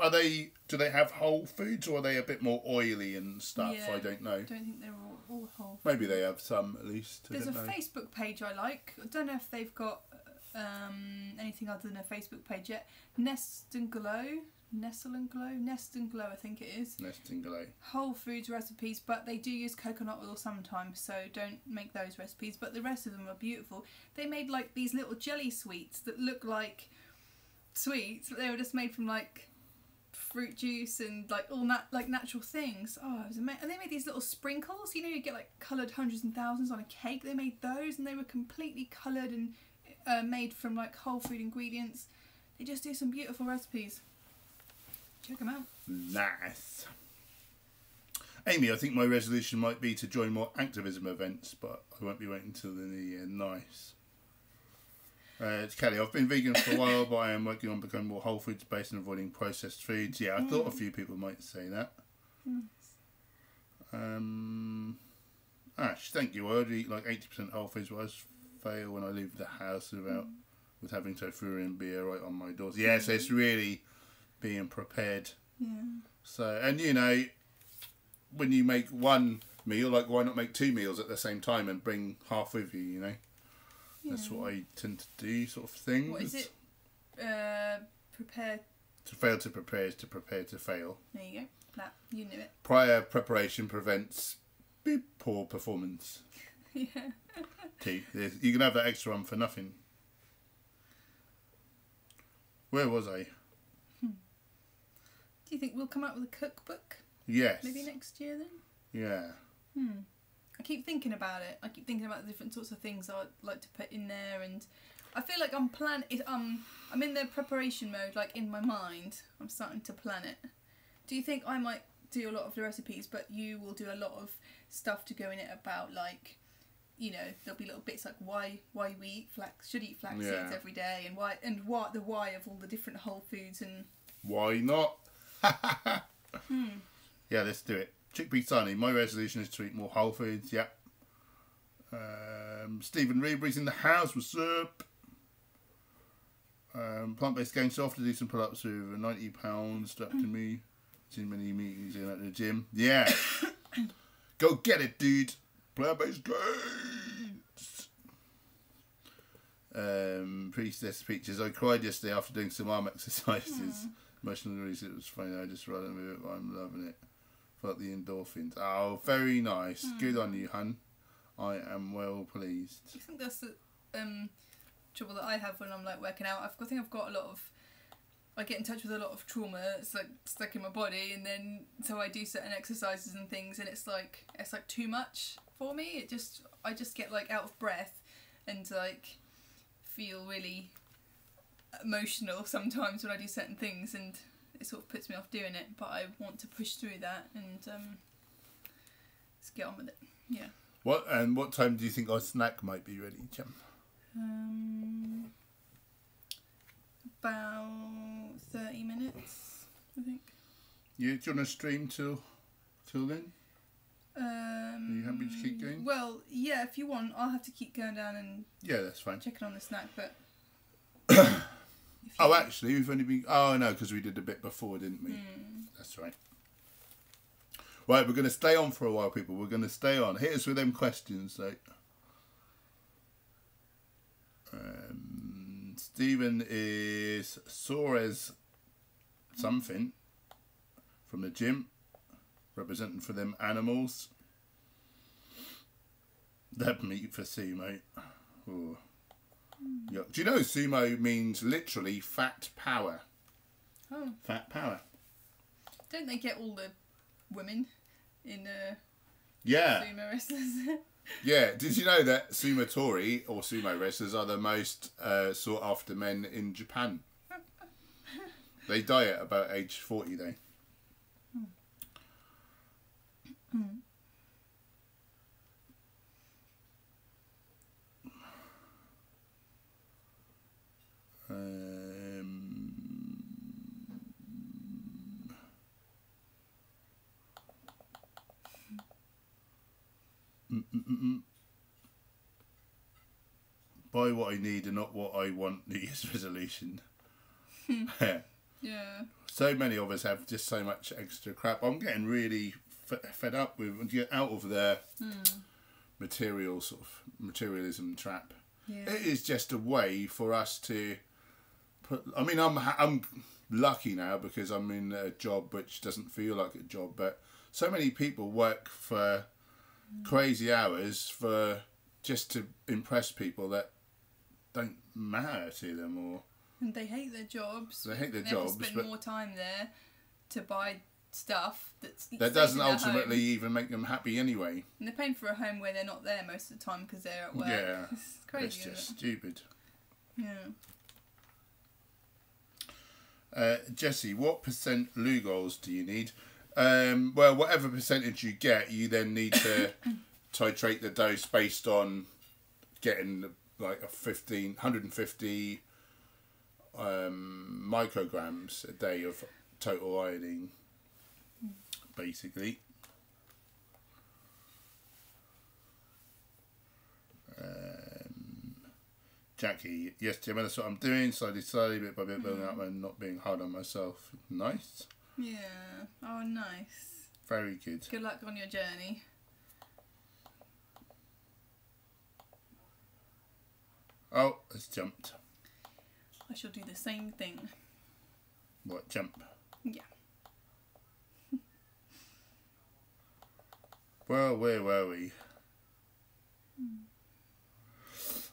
Speaker 1: Do they have whole foods, or are they a bit more oily and stuff?
Speaker 2: Yeah,
Speaker 1: I don't know.
Speaker 2: I don't think they're all whole.
Speaker 1: Maybe they have some at least.
Speaker 2: There's a Facebook page I like. I don't know if they've got anything other than a Facebook page yet. Nest and Glow, I think it is.
Speaker 1: Nest and Glow.
Speaker 2: Whole foods recipes, but they do use coconut oil sometimes, so don't make those recipes. But the rest of them are beautiful. They made like these little jelly sweets that look like sweets, but they were just made from like fruit juice and like all like natural things. Oh, it was amazing. And they made these little sprinkles. You know, you get like coloured hundreds and thousands on a cake. They made those, and they were completely coloured and made from like whole food ingredients. They just do some beautiful recipes. Check them out.
Speaker 1: Nice. Amy, I think my resolution might be to join more activism events, but I won't be waiting until the new year. Nice. It's Kelly. I've been vegan for a while, but I am working on becoming more whole foods based and avoiding processed foods. Yeah, I thought a few people might say that. Ash, thank you. I already eat like 80% whole foods, but I just fail when I leave the house with having tofu and beer right on my doors. Yeah, so it's really being prepared.
Speaker 2: Yeah.
Speaker 1: So, and you know, when you make one meal. Like, why not make 2 meals at the same time and bring half with you, you know? That's what I tend to do, sort of thing.
Speaker 2: What is it? Prepare.
Speaker 1: To fail to prepare is to prepare to fail.
Speaker 2: There you go. That, you knew it.
Speaker 1: Prior preparation prevents poor performance.
Speaker 2: Yeah.
Speaker 1: You can have that extra one for nothing. Where was I?
Speaker 2: Do you think we'll come out with a cookbook?
Speaker 1: Yes.
Speaker 2: Maybe next year then?
Speaker 1: Yeah.
Speaker 2: I keep thinking about it. I keep thinking about the different sorts of things I'd like to put in there, and I feel like I'm in the preparation mode, like in my mind. I'm starting to plan it. Do you think I might do a lot of the recipes, but you will do a lot of stuff to go in it about, like, you know, there'll be little bits like why we should eat flax seeds every day, and why the why of all the different whole foods, and
Speaker 1: why not? Yeah, let's do it. Chickpea Sunny. My resolution is to eat more whole foods. Yep. Stephen Reebury's in the house. What's up? Plant-based game soft to do some pull-ups with 90 pounds. Up to me. Too many meetings in at the gym. Yeah. Go get it, dude. Plant-based gains. Priestess Peaches. I cried yesterday after doing some arm exercises. Emotional release. It was funny. I just running with it, but I'm loving it. Felt the endorphins. Oh, very nice. Good on you, hun. I am well pleased.
Speaker 2: I think that's the trouble that I have when I'm like working out. I think I've got a lot of. I get in touch with a lot of trauma. It's like stuck in my body, and then so I do certain exercises and things, and it's like too much for me. I just get like out of breath, and like feel really emotional sometimes when I do certain things, and it sort of puts me off doing it, but I want to push through that and let's get on with it. Yeah.
Speaker 1: What time do you think our snack might be ready, Jim?
Speaker 2: About 30 minutes, I think.
Speaker 1: Do you want to stream till then? Are you happy to keep going?
Speaker 2: Well, yeah, if you want, I'll have to keep going down and
Speaker 1: that's fine.
Speaker 2: checking on the snack, but
Speaker 1: oh, actually, we've only been... Oh, no, because we did a bit before, didn't we? That's right. Right, we're going to stay on for a while, people. We're going to stay on. Hit us with them questions, though. Stephen is sore as something from the gym, representing for them animals. That meat for sumo. Ooh. Yeah. Do you know sumo means literally fat power?
Speaker 2: Oh.
Speaker 1: Fat power.
Speaker 2: Don't they get all the women in
Speaker 1: yeah.
Speaker 2: sumo wrestlers?
Speaker 1: Yeah. Did you know that sumotori or sumo wrestlers are the most sought after men in Japan? They die at about age 40 though. Buy what I need and not what I want. New Year's resolution.
Speaker 2: Yeah.
Speaker 1: So many of us have just so much extra crap. I'm getting really fed up with get out of the materialism trap.
Speaker 2: Yeah.
Speaker 1: It is just a way for us to put. I mean, I'm lucky now because I'm in a job which doesn't feel like a job, but so many people work for crazy hours for just to impress people that don't matter to them, or
Speaker 2: and they hate their jobs.
Speaker 1: They hate their
Speaker 2: they
Speaker 1: jobs,
Speaker 2: have to spend
Speaker 1: but
Speaker 2: more time there to buy stuff
Speaker 1: that doesn't ultimately even make them happy anyway.
Speaker 2: And they're paying for a home where they're not there most of the time because they're at work.
Speaker 1: Yeah,
Speaker 2: it's crazy.
Speaker 1: It's just stupid.
Speaker 2: Yeah.
Speaker 1: Jesse, what % Lugol's do you need? Well, whatever percentage you get, you then need to titrate the dose based on getting like 150 micrograms a day of total iodine, basically. Jackie, yes, Jim, that's what I'm doing. Slowly, bit by bit, building up and not being hard on myself. Nice.
Speaker 2: Yeah. Oh, nice.
Speaker 1: Very good.
Speaker 2: Good luck on your journey.
Speaker 1: Oh, it's jumped.
Speaker 2: I shall do the same thing.
Speaker 1: What, jump?
Speaker 2: Yeah.
Speaker 1: Well, where were we?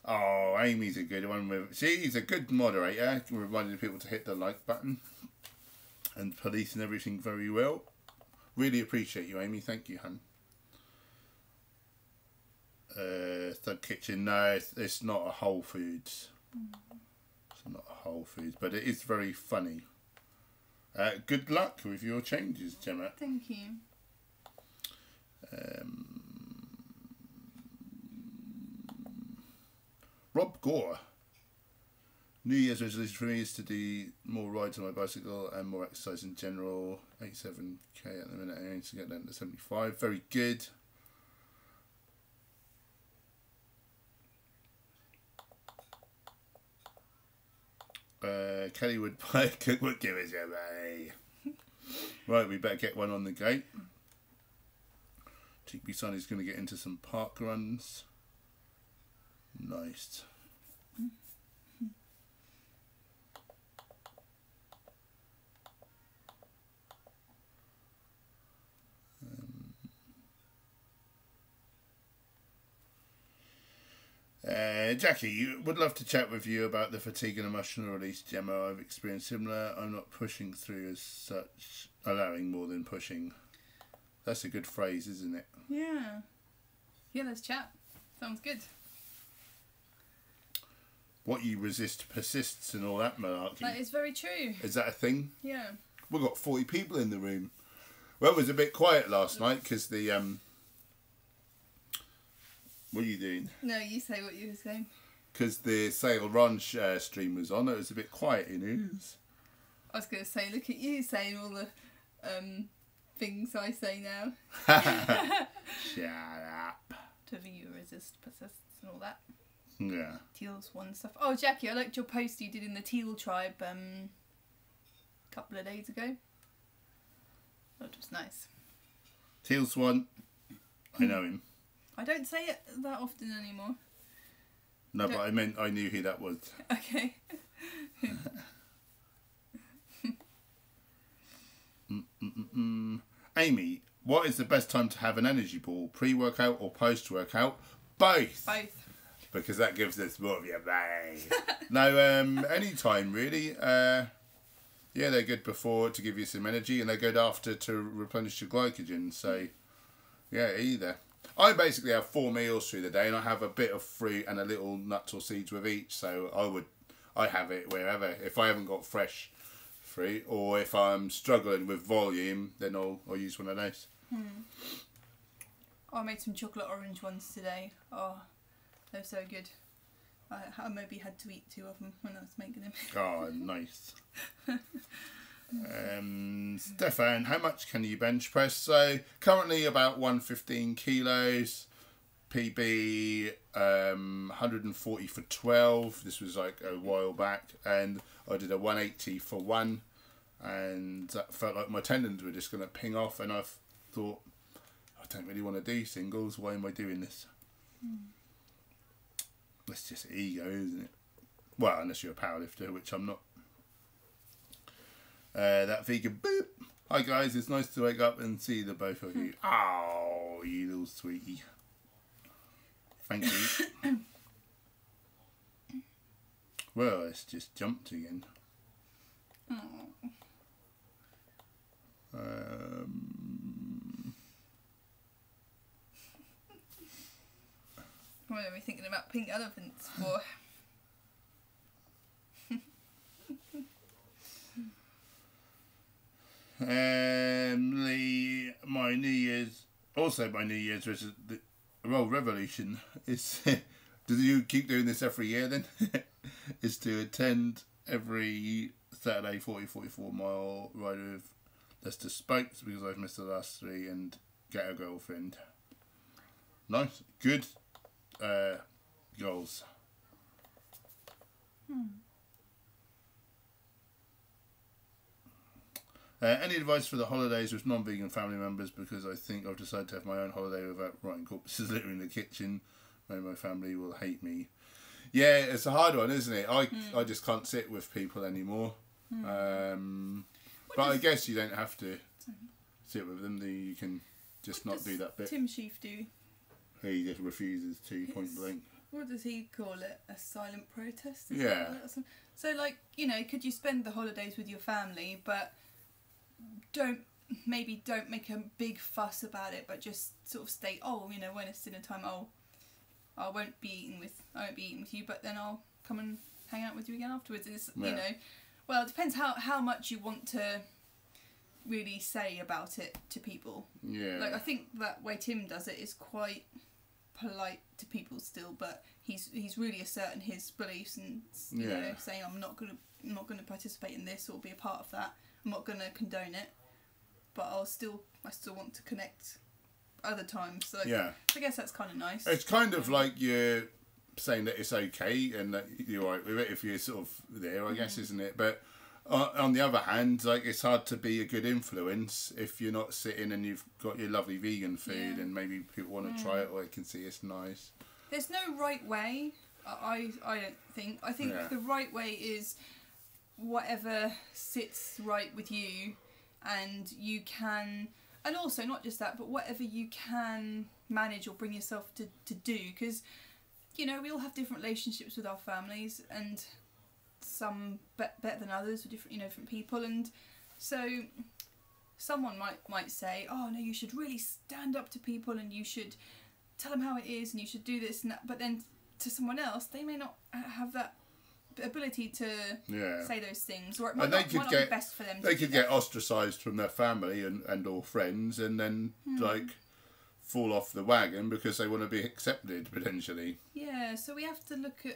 Speaker 1: Oh, Amy's a good one. She's a good moderator, reminding people to hit the like button and policing everything very well. Really appreciate you, Amy. Thank you, hun. Thug Kitchen. No, it's not a Whole Foods. It's not a Whole Foods, but it is very funny. Good luck with your changes, Gemma.
Speaker 2: Thank you.
Speaker 1: Rob Gore. New Year's resolution for me is to do more rides on my bicycle and more exercise in general. 87k at the minute. I aim to get down to 75. Very good. Kelly would buy a cookbook. Give us your money. Right, we better get one on the gate. Cheeky Sonny's going to get into some park runs. Nice. Jackie, would love to chat with you about the fatigue and emotional release, Gemma. I've experienced similar. I'm not pushing through as such, allowing more than pushing. That's a good phrase, isn't it?
Speaker 2: Yeah. Yeah, let's chat. Sounds good.
Speaker 1: What you resist persists and all that malarkey.
Speaker 2: That is very true.
Speaker 1: Is that a thing?
Speaker 2: Yeah.
Speaker 1: We've got 40 people in the room. Well, it was a bit quiet last night because the... What are you doing?
Speaker 2: No, you say what you were saying.
Speaker 1: Because the Sale Ranch stream was on, it was a bit quiet in here.
Speaker 2: I was going to say, look at you saying all the things I say now.
Speaker 1: Shut up.
Speaker 2: To you resist, persists and all that.
Speaker 1: Yeah.
Speaker 2: Teals one stuff. Oh, Jackie, I liked your post you did in the Teal Tribe a couple of days ago. That was nice.
Speaker 1: Teal Swan. I know him.
Speaker 2: I don't say it that often anymore.
Speaker 1: No, but I meant I knew who that was.
Speaker 2: Okay.
Speaker 1: Amy, what is the best time to have an energy ball? Pre-workout or post-workout? Both.
Speaker 2: Both.
Speaker 1: Because that gives us more of your brain. No, any time really. Yeah, they're good before to give you some energy, and they're good after to replenish your glycogen. So, yeah, either. I basically have 4 meals through the day, and I have a bit of fruit and a little nuts or seeds with each. So I have it wherever. If I haven't got fresh fruit, or if I'm struggling with volume, then I'll use one of those.
Speaker 2: I made some chocolate orange ones today. Oh, they're so good. I maybe had to eat 2 of them when I was making them.
Speaker 1: Oh, nice. Stefan, how much can you bench press? So currently about 115 kilos, PB 140 for 12. This was like a while back, and I did a 180 for 1, and that felt like my tendons were just going to ping off, and I thought, I don't really want to do singles. Why am I doing this? That's just ego, isn't it? Well, unless you're a powerlifter, which I'm not. That vegan boop. Hi guys, it's nice to wake up and see the both of you. Oh, you little sweetie. Thank you. Well, it's just jumped again.
Speaker 2: What are we thinking about pink elephants for?
Speaker 1: My New Year's revolution is do you keep doing this every year then? Is to attend every Saturday 44 mile ride with Leicester Spokes, because I've missed the last 3, and get a girlfriend. Nice, good goals. Any advice for the holidays with non-vegan family members? Because I think I've decided to have my own holiday without rotting corpses littering the kitchen. Maybe my family will hate me. Yeah, it's a hard one, isn't it? I just can't sit with people anymore. But I guess you don't have to sit with them. You can just not do that bit.
Speaker 2: Tim Sheaf do?
Speaker 1: He just refuses to, point blank.
Speaker 2: What does he call it? A silent protest?
Speaker 1: Yeah.
Speaker 2: So, like, you know, could you spend the holidays with your family, but don't make a big fuss about it, but just sort of state, oh, you know, when it's dinner time, I won't be eating with you, but then I'll come and hang out with you again afterwards. It's, you know, well, it depends how much you want to really say about it to people.
Speaker 1: Yeah.
Speaker 2: Like, I think that way Tim does it is quite polite to people still, but he's really asserting his beliefs and you know, saying I'm not gonna participate in this or be a part of that. I'm not gonna condone it, but I still want to connect other times. So I guess that's kind of nice.
Speaker 1: It's kind of like you're saying that it's okay and that you're right with it if you're sort of there, I guess, isn't it? But on the other hand, like, it's hard to be a good influence if you're not sitting and you've got your lovely vegan food and maybe people want to try it or they can see it's nice. There's
Speaker 2: no right way. I don't think. I think the right way is whatever sits right with you, and you can, and also not just that, but whatever you can manage or bring yourself to do, because, you know, we all have different relationships with our families, and some better than others with different people, and so someone might say, oh no, you should really stand up to people and you should tell them how it is and you should do this and that, but then to someone else they may not have that ability to say those things, or it might not be best for them.
Speaker 1: They could get ostracised from their family and or friends, and then like fall off the wagon because they want to be accepted potentially. Yeah,
Speaker 2: so we have to look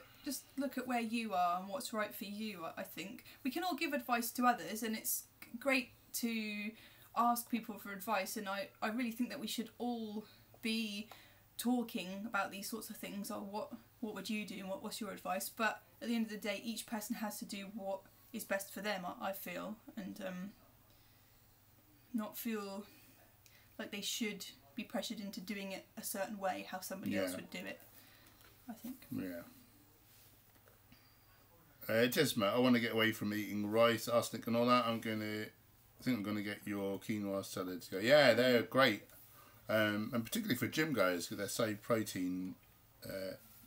Speaker 2: at where you are and what's right for you. I think we can all give advice to others, and it's great to ask people for advice, and I really think that we should all be talking about these sorts of things, or what would you do and what's your advice, but at the end of the day each person has to do what is best for them, I feel, and not feel like they should be pressured into doing it a certain way, how somebody else would do it, I think.
Speaker 1: Just Matt, I want to get away from eating rice, arsenic and all that. I think I'm gonna get your quinoa salads. Yeah, they're great, and particularly for gym guys because they're so protein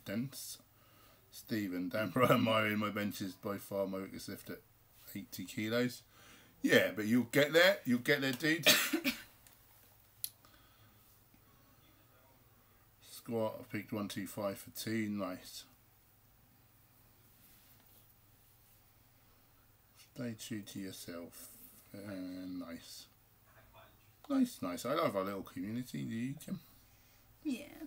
Speaker 1: dense. Stephen, Dan Myron, my bench is by far my weakest lift at 80 kilos. Yeah, but you'll get there, dude. Squat, I picked 125 for 2, nice. Stay true to yourself, nice. Nice. I love our little community, do you, Kim?
Speaker 2: Yeah.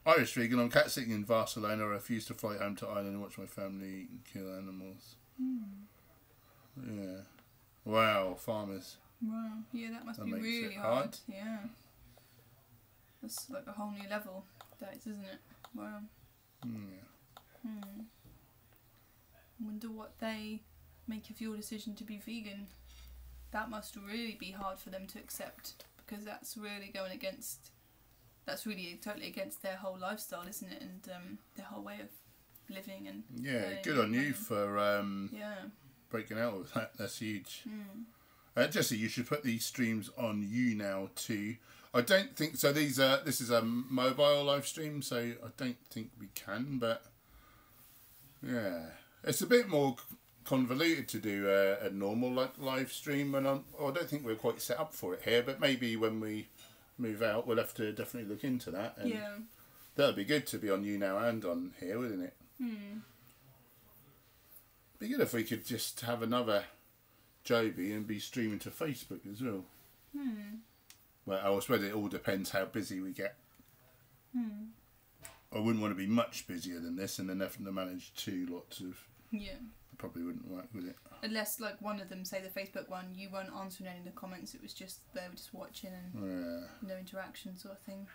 Speaker 1: Irish vegan, I'm cat sitting in Barcelona. I refuse to fly home to Ireland and watch my family kill animals. Yeah. Wow, farmers.
Speaker 2: Wow, yeah, that must be really hard. Yeah. That's like a whole new level, that is, isn't it? Wow. I wonder what they make of your decision to be vegan. That must really be hard for them to accept, because that's really totally against their whole lifestyle, isn't it? And their whole way of living and
Speaker 1: good on you for breaking out with that. That's huge. Jesse, you should put these streams on you now too. I don't think so. This is a mobile live stream, so I don't think we can. But yeah, it's a bit more convoluted to do a normal live stream, and I don't think we're quite set up for it here. But maybe when we move out, we'll have to definitely look into that. And that'd be good to be on you now and on here, wouldn't it? Be good if we could just have another Joby and be streaming to Facebook as well. Well, I suppose it all depends how busy we get. I wouldn't want to be much busier than this and then having to manage 2 lots of...
Speaker 2: Yeah.
Speaker 1: It probably wouldn't work, would it?
Speaker 2: Unless, like, one of them, say the Facebook one, you weren't answering any of the comments, it was just, they were just watching and no interaction sort of thing.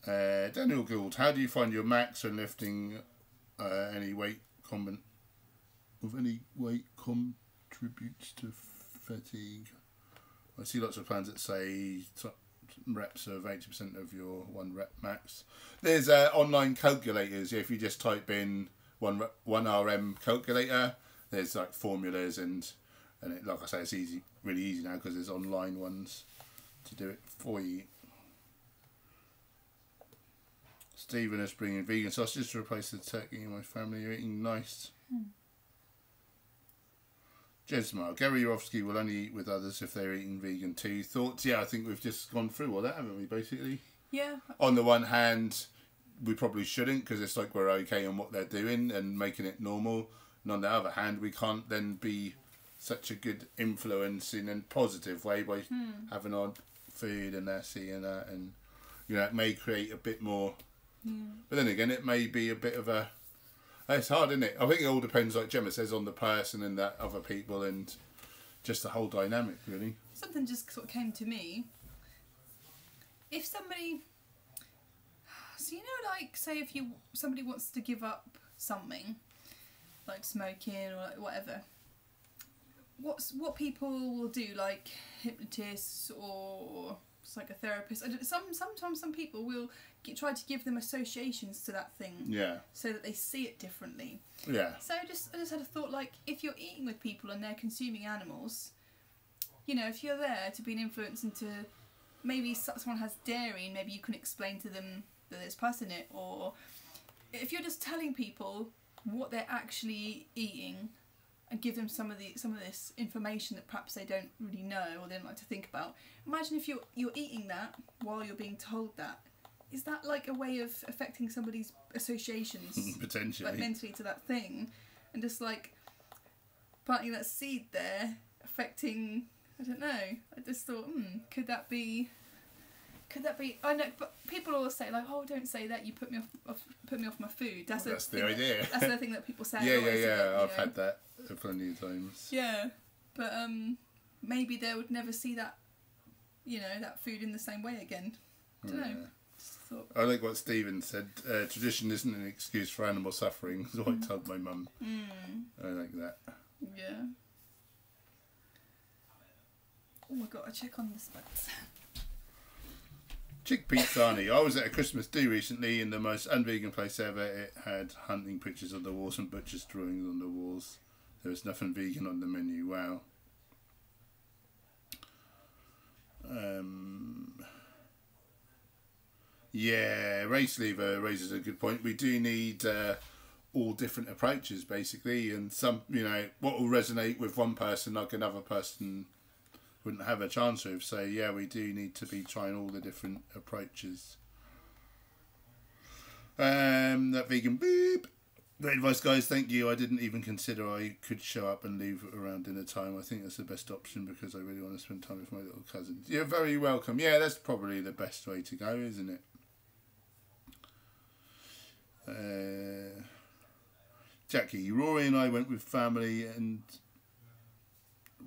Speaker 1: Daniel Gould, how do you find your max when lifting any weight contributes to fatigue? I see lots of plans that say reps of 80% of your 1 rep max. There's online calculators. If you just type in 1 RM calculator, there's like formulas and it, like I say, it's easy, really easy now because there's online ones to do it for you. Stephen is bringing vegan sausages to replace the turkey in my family are eating. Nice. Jesmar, Gary Yorovsky will only eat with others if they're eating vegan too. Thoughts? Yeah, I think we've just gone through all that, haven't we, basically?
Speaker 2: Yeah.
Speaker 1: On the one hand, we probably shouldn't because it's like we're okay on what they're doing and making it normal. And on the other hand, we can't then be such a good influence in a positive way by having our food and that, seeing that. And, you know, it may create a bit more. But then again, it may be a bit of a... It's hard, isn't it? I think it all depends, like Gemma says, on the person and that other people and just the whole dynamic, really.
Speaker 2: Something just sort of came to me. If somebody... So, you know, like, say if somebody wants to give up something, like smoking or like whatever, what people will do, like hypnotists or psychotherapists, sometimes some people will try to give them associations to that thing, so that they see it differently. So I just had a thought, like, if you're eating with people and they're consuming animals, you know, if you're there to be an influence into, maybe someone has dairy and maybe you can explain to them that there's pus in it, or if you're just telling people what they're actually eating and give them some of this information that perhaps they don't really know or they don't like to think about. Imagine if you're eating that while you're being told that. Is that like a way of affecting somebody's associations
Speaker 1: potentially,
Speaker 2: like mentally, to that thing, and just like planting that seed there, affecting, I don't know. I just thought, could that be? I know, but people always say, like, oh, don't say that. You put me off my food. That's
Speaker 1: the idea.
Speaker 2: That's the thing that people say.
Speaker 1: Yeah. I've had that plenty of times.
Speaker 2: Yeah, but maybe they would never see that, you know, that food in the same way again. I don't know. Just thought.
Speaker 1: I like what Stephen said. Tradition isn't an excuse for animal suffering. Is what I told my mum. I like that.
Speaker 2: Yeah. Oh my god! I check on the specs.
Speaker 1: Chickpea Thani. I was at a Christmas do recently in the most unvegan place ever. It had hunting pictures on the walls and butcher's drawings on the walls. There was nothing vegan on the menu. Wow. Yeah, Race Lever raises a good point. We do need all different approaches, basically, and some, you know, what will resonate with one person, like another person wouldn't have a chance with. So yeah, we do need to be trying all the different approaches. That vegan boop. Great advice, guys. Thank you. I didn't even consider I could show up and leave around dinner time. I think that's the best option because I really want to spend time with my little cousins. You're very welcome. Yeah, that's probably the best way to go, isn't it? Jackie, Rory and I went with family, and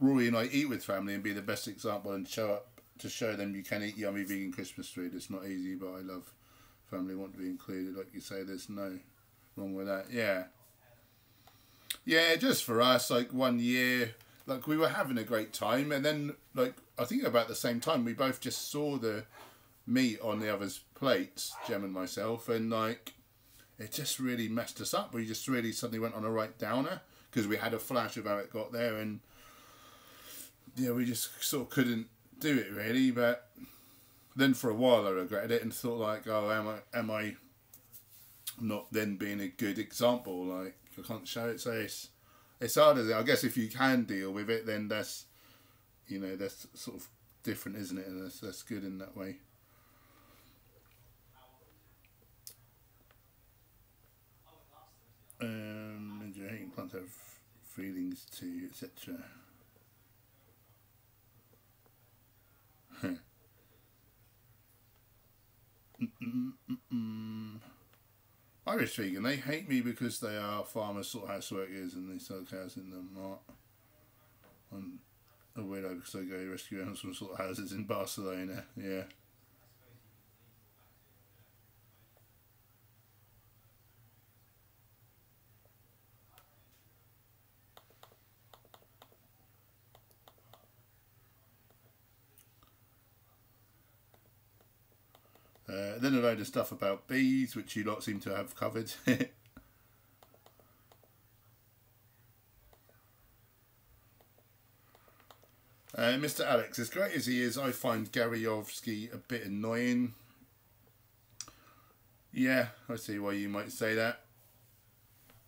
Speaker 1: Rory and I eat with family and be the best example and show up to show them you can eat yummy vegan Christmas food. It's not easy, but I love family, want to be included. Like you say, there's no wrong with that. Yeah, just for us, like 1 year, like we were having a great time, and then like I think about the same time we both just saw the meat on the other's plates, Jem and myself, and like it just really messed us up. We just really suddenly went on a right downer because we had a flash of how it got there, and yeah, we just sort of couldn't do it really. But then for a while I regretted it and thought like, oh, am I not then being a good example? Like I can't show it, so it's hard, isn't it? I guess if you can deal with it, then that's, you know, that's sort of different, isn't it? And that's good in that way. Enjoying plants have feelings too, etc. Irish vegan, they hate me because they are farmers, slaughterhouse workers, and they sell cows in the mart. I'm a weirdo because I go rescue animals from slaughterhouses in Barcelona. Yeah. Then a load of stuff about bees, which you lot seem to have covered. Mr. Alex, as great as he is, I find Garyovsky a bit annoying. Yeah, I see why you might say that.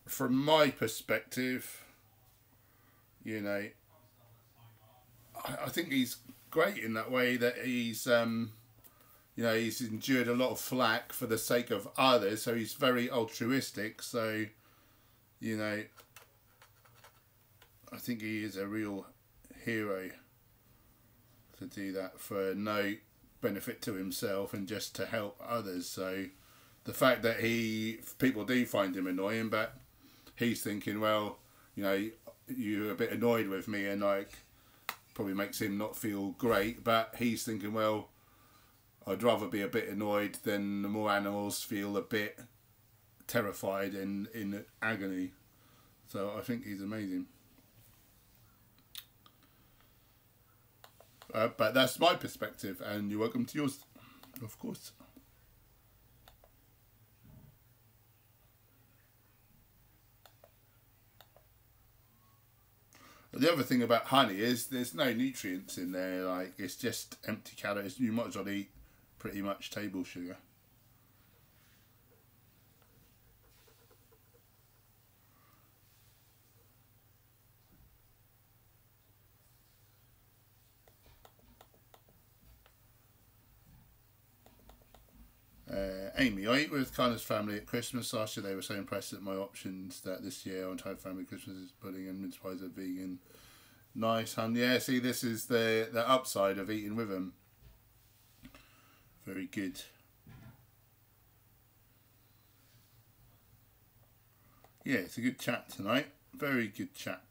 Speaker 1: From my perspective, you know, I think he's great in that way that he's, you know, he's endured a lot of flack for the sake of others, so he's very altruistic. So, you know, I think he is a real hero to do that for no benefit to himself and just to help others. So the fact that people do find him annoying, but he's thinking, well, you know, you're a bit annoyed with me, and like probably makes him not feel great, but he's thinking, well, I'd rather be a bit annoyed than the more animals feel a bit terrified and in agony. So I think he's amazing. But that's my perspective, and you're welcome to yours, of course. The other thing about honey is there's no nutrients in there. Like, it's just empty calories. You might as well eat pretty much table sugar. Amy, I eat with Connor's family at Christmas. Last year they were so impressed at my options that this year our entire family Christmas is pudding and mince pies are vegan. Nice, hun. Yeah, see, this is the upside of eating with them. Very good. Yeah, it's a good chat tonight. Very good chat.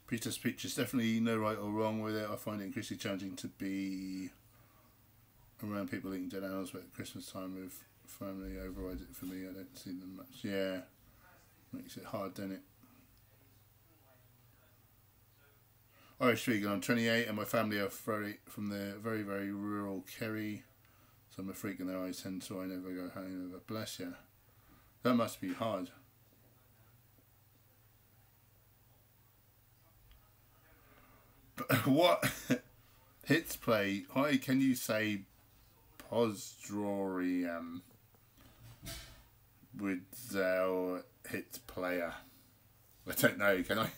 Speaker 1: Peter's speech is definitely no right or wrong with it. I find it increasingly challenging to be around people eating dead animals, but at Christmas time with family overrides it for me. I don't see them much. Yeah, makes it hard, doesn't it? Irish vegan. I'm 28 and my family are from the very, very rural Kerry, so I'm a freak in their eyes, hence why I never go home. But bless you. That must be hard. But what hits play? Hi, can you say Posdrorium with our hit player? I don't know, can I?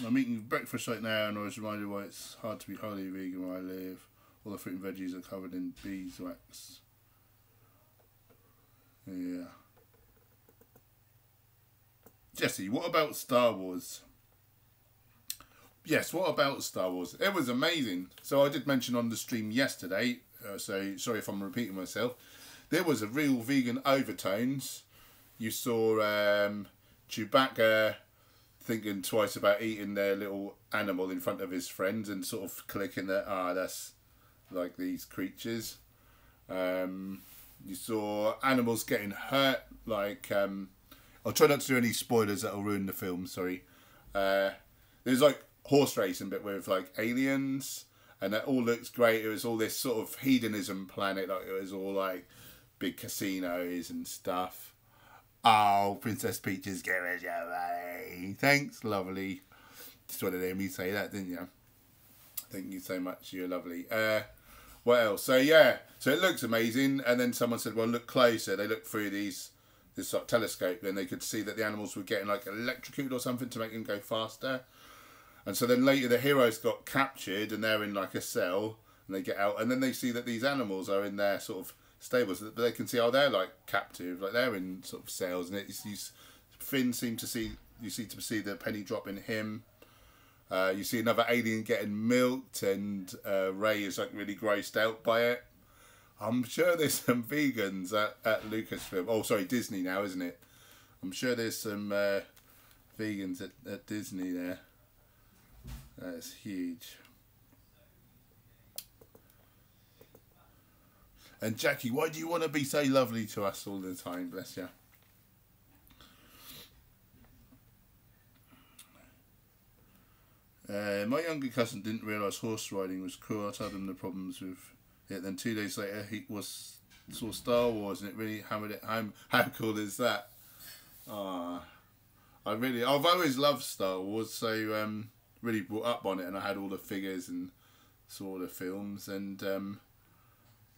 Speaker 1: I'm eating breakfast right now and I was reminded why it's hard to be wholly vegan where I live. All the fruit and veggies are covered in beeswax. Yeah. Jesse, what about Star Wars? Yes, what about Star Wars? It was amazing. So I did mention on the stream yesterday, so sorry if I'm repeating myself, there was a real vegan overtones. You saw Chewbacca thinking twice about eating their little animal in front of his friends and sort of clicking that, that's like these creatures. You saw animals getting hurt, like, I'll try not to do any spoilers that'll ruin the film, sorry. There's like horse racing bit with like aliens, and that all looks great. It was all this sort of hedonism planet, like it was all like big casinos and stuff. Oh, Princess Peach's give us your money. Thanks, lovely. Just wanted to hear me say that, didn't you? Thank you so much, you're lovely. What else? So yeah, so it looks amazing, and then someone said, well, look closer. They looked through this sort of telescope, then they could see that the animals were getting like electrocuted or something to make them go faster. And so then later the heroes got captured and they're in like a cell and they get out, and then they see that these animals are in their sort of stables, but they can see, oh, they're like captive, like they're in sort of cells, and Finn seem to see, you see the penny drop in him. You see another alien getting milked, and Ray is like really grossed out by it. I'm sure there's some vegans at Lucasfilm. Oh, sorry, Disney now, isn't it? I'm sure there's some vegans at Disney there. That's huge. And Jackie, why do you want to be so lovely to us all the time? Bless you. My younger cousin didn't realise horse riding was cruel. I told him the problems with it. Then 2 days later, he saw Star Wars, and it really hammered it home. How cool is that? I've always loved Star Wars, so really brought up on it, and I had all the figures and saw the films, and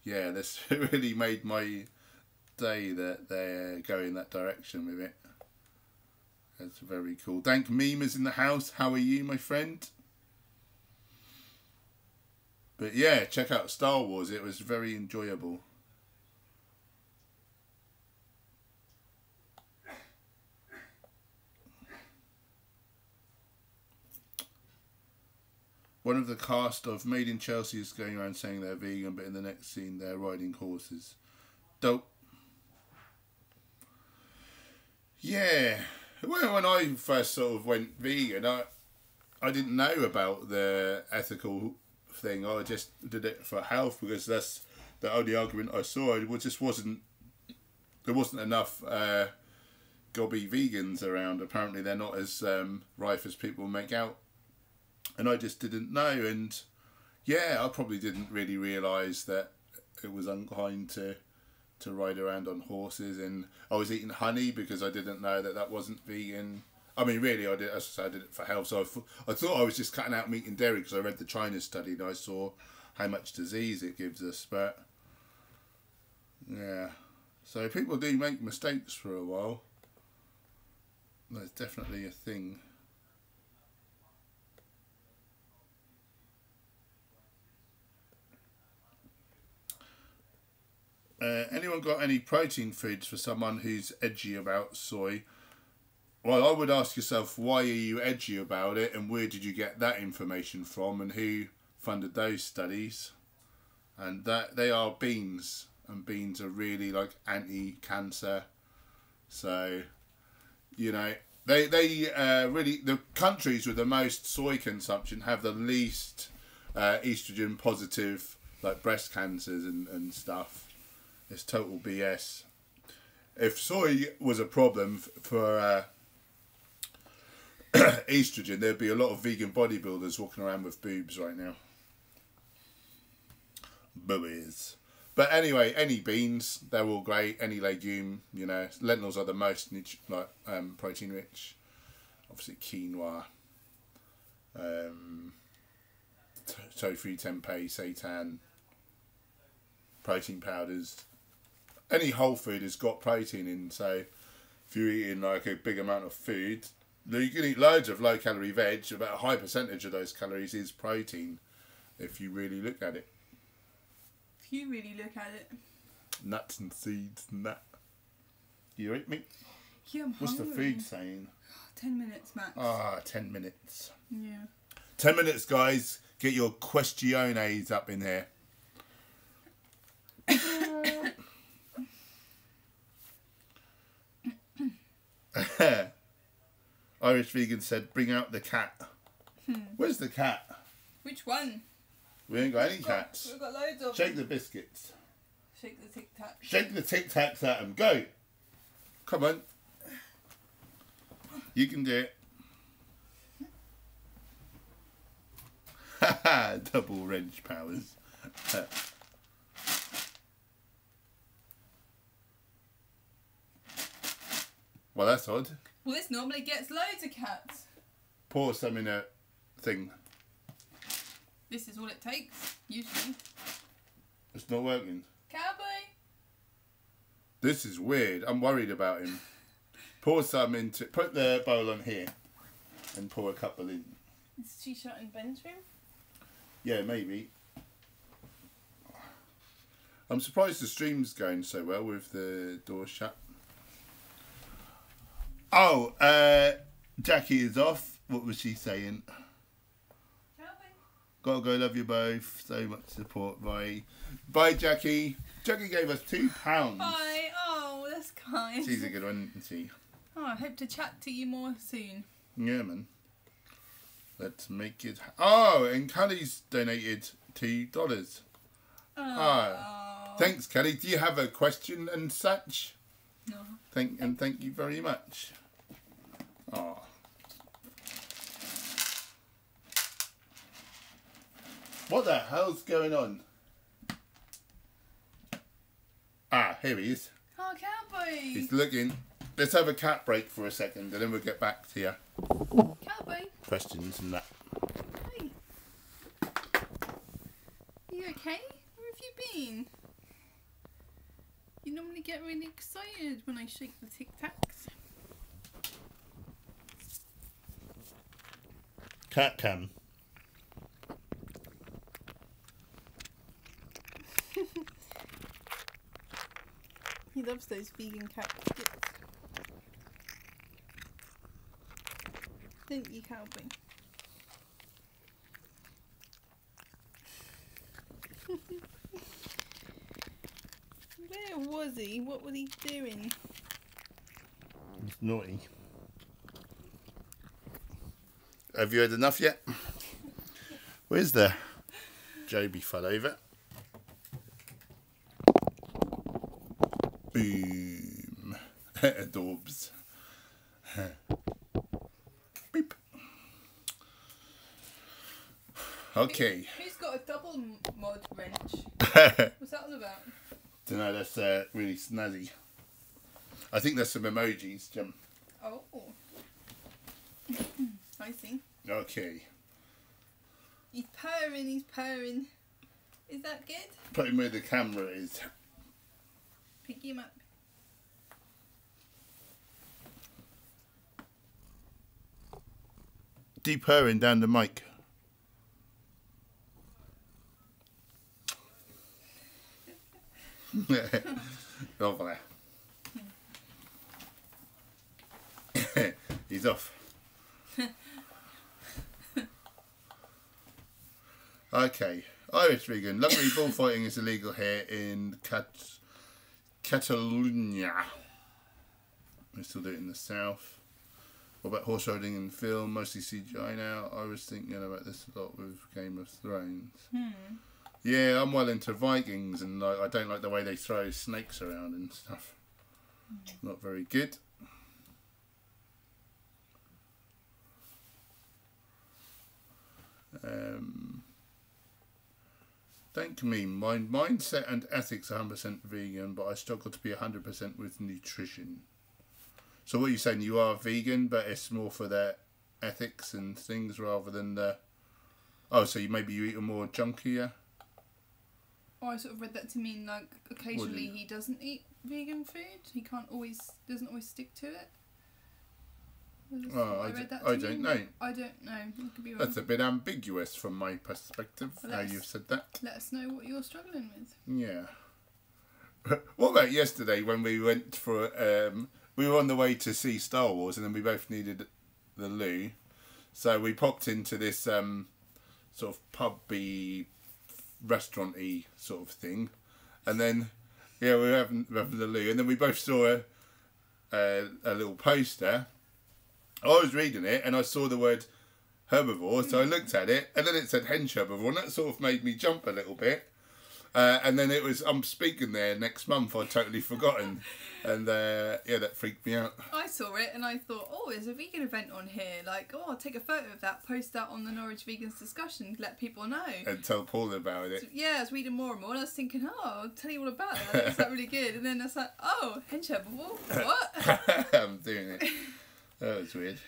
Speaker 1: yeah, this really made my day that they're going that direction with it. That's very cool. Dank Meme is in the house. How are you, my friend? But yeah, check out Star Wars. It was very enjoyable. One of the cast of Made in Chelsea is going around saying they're vegan, but in the next scene they're riding horses. Dope. Yeah. Well, when I first sort of went vegan, I didn't know about the ethical thing. I just did it for health because that's the only argument I saw. There wasn't enough gobby vegans around. Apparently they're not as rife as people make out. And I just didn't know, and yeah, I probably didn't really realise that it was unkind to ride around on horses, and I was eating honey because I didn't know that wasn't vegan. I mean, really, I did it for health, so I thought I was just cutting out meat and dairy because I read the China study and I saw how much disease it gives us, but yeah, so people do make mistakes for a while. That's definitely a thing. Anyone got any protein foods for someone who's edgy about soy? Well, I would ask yourself, why are you edgy about it, and where did you get that information from, and who funded those studies? And that they are beans, and beans are really like anti-cancer. So, you know, they really, the countries with the most soy consumption have the least estrogen positive, like breast cancers and stuff. It's total BS. If soy was a problem for estrogen, there'd be a lot of vegan bodybuilders walking around with boobs right now. Boobies. But anyway, any beans, they're all great. Any legume, you know, lentils are the most protein rich. Obviously quinoa, tofu, tempeh, seitan, protein powders. Any whole food has got protein in, so if you're eating like a big amount of food, you can eat loads of low calorie veg, about a high percentage of those calories is protein, if you really look at it.
Speaker 2: If you really look at it.
Speaker 1: Nuts and seeds and that. You eat me?
Speaker 2: Yeah, I'm
Speaker 1: What's
Speaker 2: hungry.
Speaker 1: the food saying?
Speaker 2: 10 minutes max.
Speaker 1: 10 minutes.
Speaker 2: Yeah.
Speaker 1: 10 minutes, guys. Get your questiones up in here. Irish vegan said, bring out the cat. Where's the cat?
Speaker 2: Which one?
Speaker 1: We ain't got any cats.
Speaker 2: We've got loads of
Speaker 1: Shake the biscuits.
Speaker 2: Shake the Tic Tac.
Speaker 1: Shake the Tic Tacs at them. Go. Come on. You can do it. Haha, double wrench powers. Well, that's odd.
Speaker 2: Well, this normally gets loads of cats.
Speaker 1: Pour some in a thing.
Speaker 2: This is all it takes, usually.
Speaker 1: It's not working.
Speaker 2: Cowboy!
Speaker 1: This is weird. I'm worried about him. Pour some into... Put the bowl on here. And pour a couple in.
Speaker 2: Is she shut in Ben's room?
Speaker 1: Yeah, maybe. I'm surprised the stream's going so well with the door shut. Oh, Jackie is off. What was she saying? Gotta go, love you both. So much support. Bye. Bye, Jackie. Jackie gave us £2.
Speaker 2: Bye. Oh, that's kind.
Speaker 1: She's a good one, isn't she?
Speaker 2: Oh, I hope to chat to you more soon.
Speaker 1: Yeah, man. Let's make it... Oh, and Kelly's donated $2.
Speaker 2: Oh.
Speaker 1: Thanks, Kelly. Do you have a question and such?
Speaker 2: No.
Speaker 1: Thank you very much. Oh. What the hell's going on? Ah, here he is.
Speaker 2: Oh, cowboy.
Speaker 1: He's looking. Let's have a cat break for a second and then we'll get back to your
Speaker 2: Cowboy.
Speaker 1: questions and that.
Speaker 2: Hey. You okay? Where have you been? You normally get really excited when I shake the Tic Tacs.
Speaker 1: Cat cam.
Speaker 2: He loves those vegan cat skits. Don't you, cowboy? Where was he? What was he doing?
Speaker 1: He's naughty. Have you had enough yet? Where's the Joby fell over? Boom. Adorbs. Beep. Okay.
Speaker 2: Who's got a double mod wrench? What's that all about?
Speaker 1: Don't know, that's really snazzy. I think there's some emojis, Jim.
Speaker 2: Oh. I see.
Speaker 1: Okay.
Speaker 2: He's purring, he's purring. Is that good?
Speaker 1: Put him where the camera is.
Speaker 2: Pick him up.
Speaker 1: Deep purring down the mic. Over there. He's off. Okay. Irish vegan. Luckily bullfighting is illegal here in Catalonia. We still do it in the south. What about horse riding in film? Mostly CGI now. I was thinking about this a lot with Game of Thrones. Yeah, I'm well into Vikings, and I don't like the way they throw snakes around and stuff. Not very good. Thank me. My mindset and ethics are 100% vegan, but I struggle to be 100% with nutrition. So what are you saying? You are vegan, but it's more for the ethics and things rather than the... Oh, so maybe you eat a more junkier?
Speaker 2: Oh, I sort of read that to mean like occasionally he doesn't eat vegan food. He doesn't always stick to it.
Speaker 1: Oh, I don't know.
Speaker 2: I don't know. It could be wrong.
Speaker 1: That's a bit ambiguous from my perspective, how you've said that.
Speaker 2: Let us know what you're struggling with.
Speaker 1: Yeah. What about yesterday when we went for... we were on the way to see Star Wars and then we both needed the loo. So we popped into this sort of pubby, restaurant-y sort of thing. And then, yeah, we were having the loo. And then we both saw a little poster. I was reading it and I saw the word herbivore, so I looked at it and then it said hench herbivore, and that sort of made me jump a little bit. And then it was, I'm speaking there next month, I'd totally forgotten. And yeah, that freaked me out.
Speaker 2: I saw it and I thought, oh, there's a vegan event on here. Like, oh, I'll take a photo of that, post that on the Norwich Vegans discussion, let people know.
Speaker 1: And tell Paul about it.
Speaker 2: So, yeah, I was reading more and more and I was thinking, oh, I'll tell you all about that. Is that really good? And then I was like, oh, hench herbivore? What?
Speaker 1: I'm doing it. That was weird.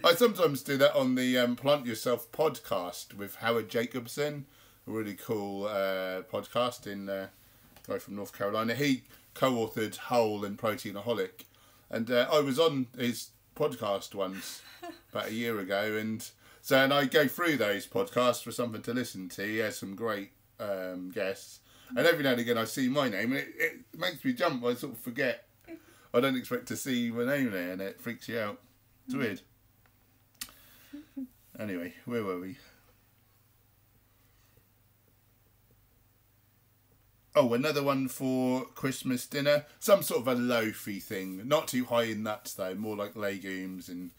Speaker 1: I sometimes do that on the Plant Yourself podcast with Howard Jacobson, a really cool podcast in guy from North Carolina. He co-authored Whole and Proteinaholic, and I was on his podcast once about a year ago, and I go through those podcasts for something to listen to. He has some great guests, and every now and again I see my name, and it makes me jump. I sort of forget. I don't expect to see my name there, and it freaks you out. It's weird. Anyway, where were we? Oh, another one for Christmas dinner. Some sort of a loafy thing. Not too high in nuts, though. More like legumes and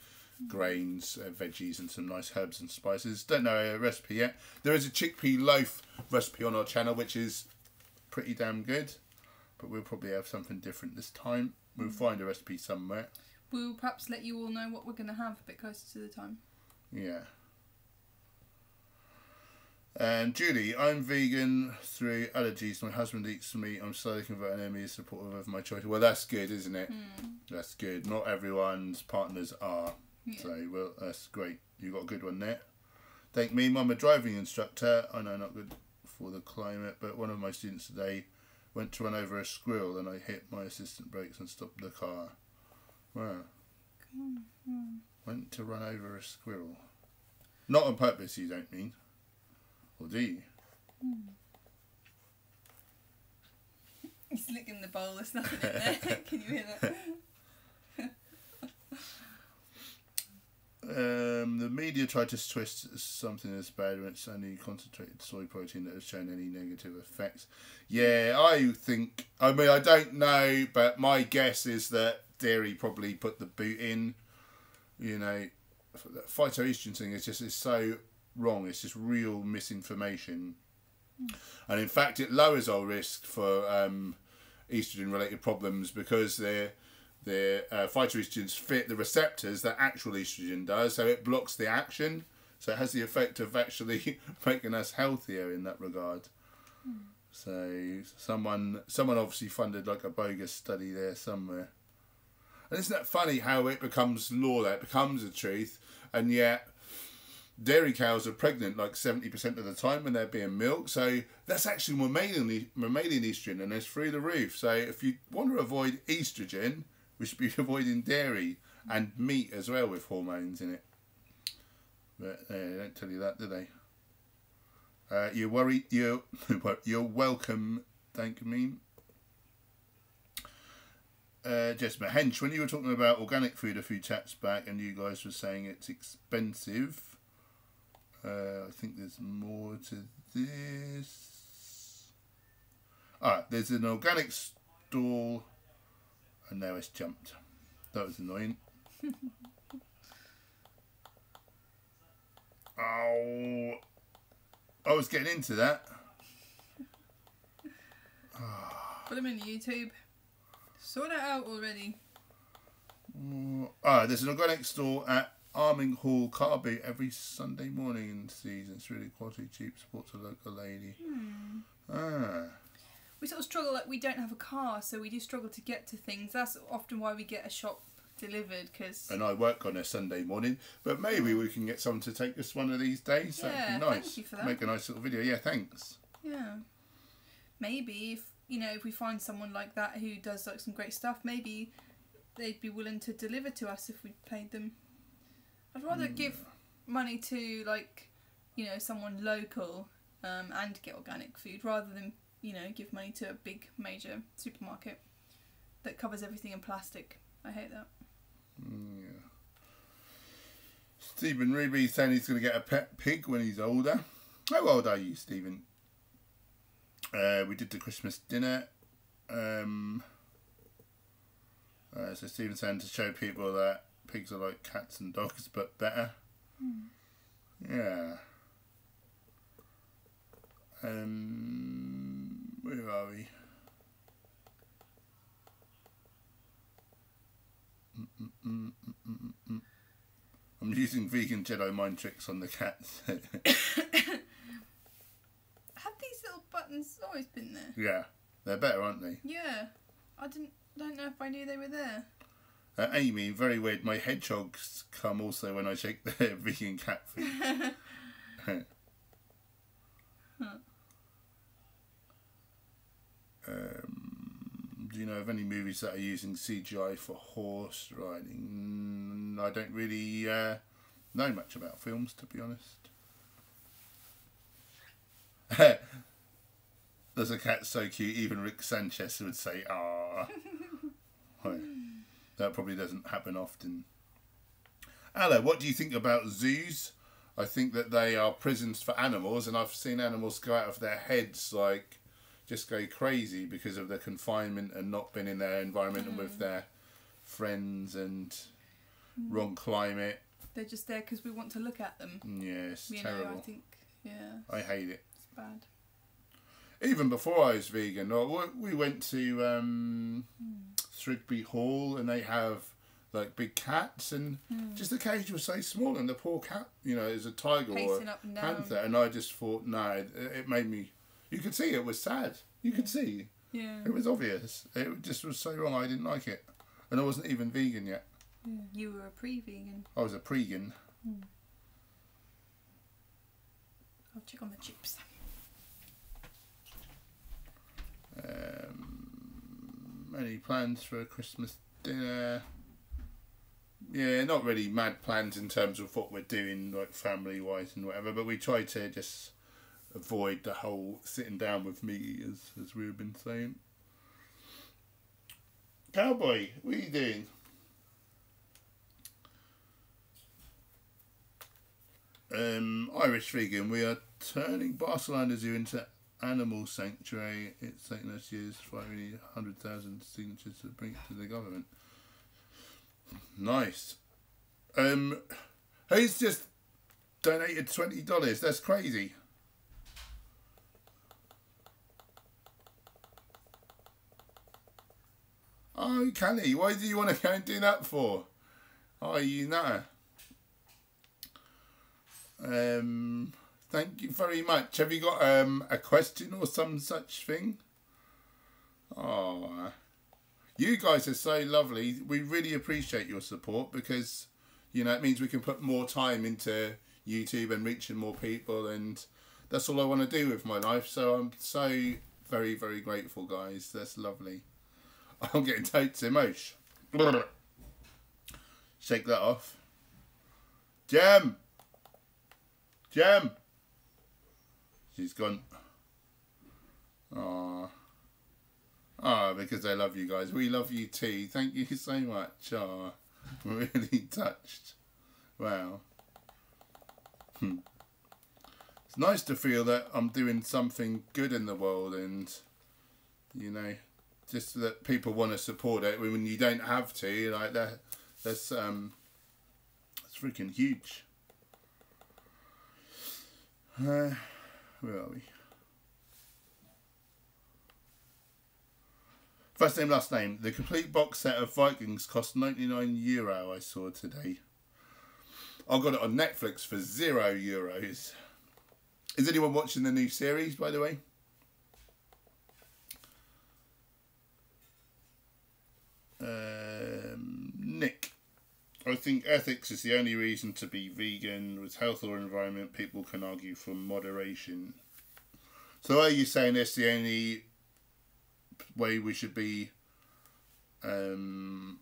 Speaker 1: grains, veggies, and some nice herbs and spices. Don't know a recipe yet. There is a chickpea loaf recipe on our channel, which is pretty damn good. But we'll probably have something different this time. We'll find a recipe somewhere.
Speaker 2: We'll perhaps let you all know what we're going to have a bit closer to the time.
Speaker 1: Yeah. And Julie, I'm vegan through allergies. My husband eats meat. I'm slowly converting him. He's supportive of my choice. Well, that's good, isn't it? That's good. Not everyone's partners are.
Speaker 2: Yeah.
Speaker 1: So, well, that's great. You got a good one there. Thank me. I'm a driving instructor. I know not good for the climate, but one of my students today went to run over a squirrel and I hit my assistant brakes and stopped the car. Wow. Went to run over a squirrel. Not on purpose, you don't mean? Or do you?
Speaker 2: He's licking the bowl, there's nothing in there. Can you hear that?
Speaker 1: The media tried to twist something as bad when it's only concentrated soy protein that has shown any negative effects. Yeah, I mean, I don't know, but my guess is that dairy probably put the boot in. You know, the phytoestrogen thing is so wrong. It's just real misinformation. And in fact, it lowers our risk for estrogen-related problems because the phytoestrogens fit the receptors that actual estrogen does, so it blocks the action. So it has the effect of actually making us healthier in that regard. So someone obviously funded like a bogus study there somewhere. And isn't that funny how it becomes law, that it becomes a truth, and yet dairy cows are pregnant like 70% of the time when they're being milked. So that's actually mammalian estrogen, and it's through the roof. So if you want to avoid estrogen, we should be avoiding dairy and meat as well with hormones in it. But they don't tell you that, do they? You're worried. You're welcome. Thank me. Jess Hench, when you were talking about organic food a few chats back, and you guys were saying it's expensive. I think there's more to this. There's an organic stall, and now it's jumped. That was annoying. Oh, I was getting into that.
Speaker 2: Put them in YouTube. Sort it out already.
Speaker 1: There's an organic store at Arming Hall, Carby, every Sunday morning in the season. It's really quality, cheap, supports a local lady.
Speaker 2: We sort of struggle, like we don't have a car, so we do struggle to get to things. That's often why we get a shop delivered, because...
Speaker 1: And I work on a Sunday morning, but maybe we can get someone to take us one of these days.
Speaker 2: Yeah,
Speaker 1: that'd be nice.
Speaker 2: thank you for that.
Speaker 1: Make a nice little video. Yeah, thanks.
Speaker 2: Yeah. Maybe if, you know, if we find someone like that who does like some great stuff, maybe they'd be willing to deliver to us if we paid them. I'd rather give money to, like, you know, someone local and get organic food rather than, you know, give money to a big major supermarket that covers everything in plastic. I hate that.
Speaker 1: Yeah. Stephen Ruby saying he's going to get a pet pig when he's older. How old are you, Stephen? We did the Christmas dinner. So Stephen saying to show people that pigs are like cats and dogs, but better. Yeah. Where are we? I'm using vegan Jedi mind tricks on the cats.
Speaker 2: Have these little buttons always been there?
Speaker 1: Yeah, they're better, aren't they?
Speaker 2: Yeah, don't know if I knew they were there.
Speaker 1: Amy, very weird. My hedgehogs come also when I shake the vegan cat food. Do you know of any movies that are using CGI for horse riding? I don't really know much about films, to be honest. There's a cat so cute, even Rick Sanchez would say, "Ah." That probably doesn't happen often. Hello, what do you think about zoos? I think that they are prisons for animals, and I've seen animals go out of their heads, like, just go crazy because of the confinement and not being in their environment and with their friends and wrong climate.
Speaker 2: They're just there because we want to look at them.
Speaker 1: Yeah, it's
Speaker 2: you
Speaker 1: terrible.
Speaker 2: know, I think, yeah.
Speaker 1: I hate it.
Speaker 2: It's bad.
Speaker 1: Even before I was vegan, we went to Thrigby Hall, and they have like big cats, and just the cage was so small, and the poor cat, you know, is a tiger
Speaker 2: Pacing
Speaker 1: or
Speaker 2: up and down.
Speaker 1: panther, and I just thought, no, it made me. You could see it was sad. You could see.
Speaker 2: Yeah.
Speaker 1: It was obvious. It just was so wrong. I didn't like it, and I wasn't even vegan yet.
Speaker 2: Yeah. You were a pre-vegan.
Speaker 1: I was a pre-gan.
Speaker 2: I'll check on the chips.
Speaker 1: Any plans for a Christmas dinner? Yeah, not really mad plans in terms of what we're doing, like family-wise and whatever, but we try to just avoid the whole sitting down with meat, as we've been saying. Cowboy, what are you doing? Irish vegan, we are turning Barcelona Zoo into animal sanctuary. It's taken us years to find really 100,000 signatures to bring it to the government. Nice. Who's just donated $20? That's crazy. Oh, Callie, why do you want to go and do that for? Oh, you know. Thank you very much. Have you got a question or some such thing? Oh, you guys are so lovely. We really appreciate your support because, you know, it means we can put more time into YouTube and reaching more people, and that's all I want to do with my life. So I'm so very, very grateful, guys. That's lovely. I'm getting totes emotion. Shake that off. Gem! Gem! She's gone. Aww. Ah, because I love you guys. We love you too. Thank you so much. Ah, I'm really touched. Wow. It's nice to feel that I'm doing something good in the world, and, you know, just that people want to support it when you don't have to, like that. That's freaking huge. Where are we? First name, last name. The complete box set of Vikings cost €99, I saw today. I got it on Netflix for €0. Is anyone watching the new series, by the way? Nick. I think ethics is the only reason to be vegan. With health or environment, people can argue for moderation. So are you saying that's the only way we should be going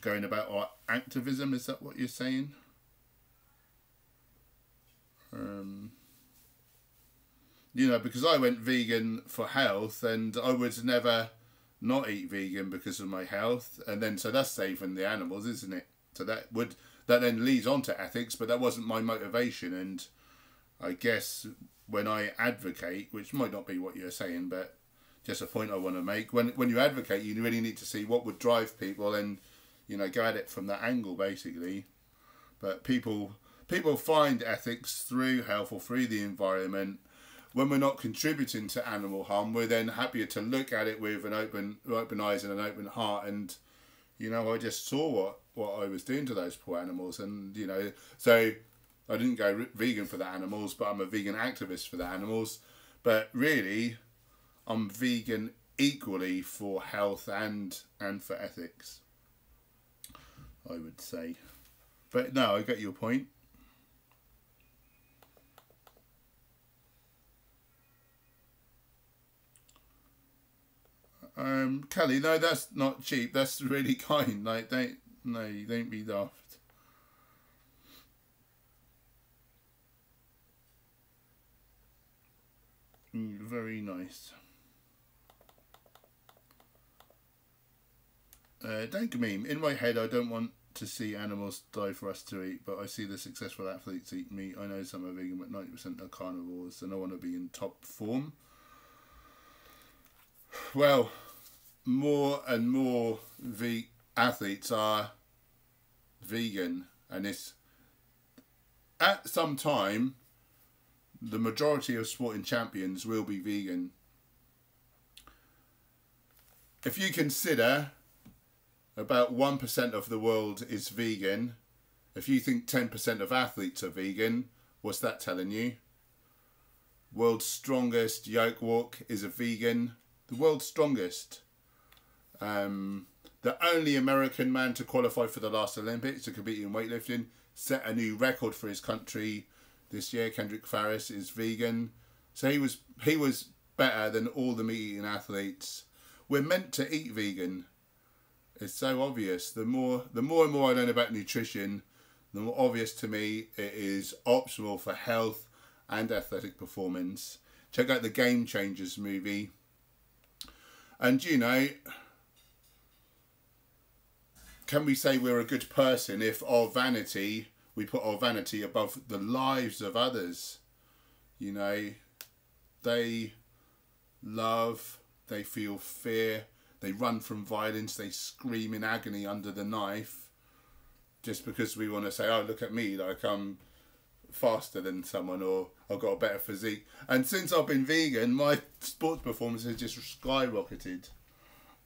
Speaker 1: about our activism? Is that what you're saying? You know, because I went vegan for health, and I would never not eat vegan because of my health, and then so that's saving the animals, isn't it? So that then leads on to ethics, but that wasn't my motivation. And I guess when I advocate, which might not be what you're saying, but just a point I want to make, when you advocate, you really need to see what would drive people, and, you know, go at it from that angle basically. But people find ethics through health or through the environment. When we're not contributing to animal harm, we're then happier to look at it with an open eyes and an open heart. And, you know, I just saw what I was doing to those poor animals, and, you know, so I didn't go vegan for the animals, but I'm a vegan activist for the animals. But really, I'm vegan equally for health and for ethics, I would say. But no, I get your point. Kelly, no, that's not cheap. That's really kind. Like, don't be daft. Very nice. Don't meme. In my head, I don't want to see animals die for us to eat, but I see the successful athletes eat meat. I know some are vegan, but 90% are carnivores, and I want to be in top form. Well, more and more athletes are vegan, and it's at some time the majority of sporting champions will be vegan. If you consider about 1% of the world is vegan. If you think 10% of athletes are vegan, what's that telling you? World's strongest yoke walk is a vegan. The world's strongest. The only American man to qualify for the last Olympics to compete in weightlifting, set a new record for his country this year. Kendrick Farris is vegan. So he was better than all the meat-eating athletes. We're meant to eat vegan. It's so obvious. The more and more I learn about nutrition, the more obvious to me it is optimal for health and athletic performance. Check out the Game Changers movie. And you know, can we say we're a good person if we put our vanity above the lives of others? You know, they love, they feel fear, they run from violence, they scream in agony under the knife, just because we want to say, oh, look at me, like I'm faster than someone, or I've got a better physique. And since I've been vegan, my sports performance has just skyrocketed.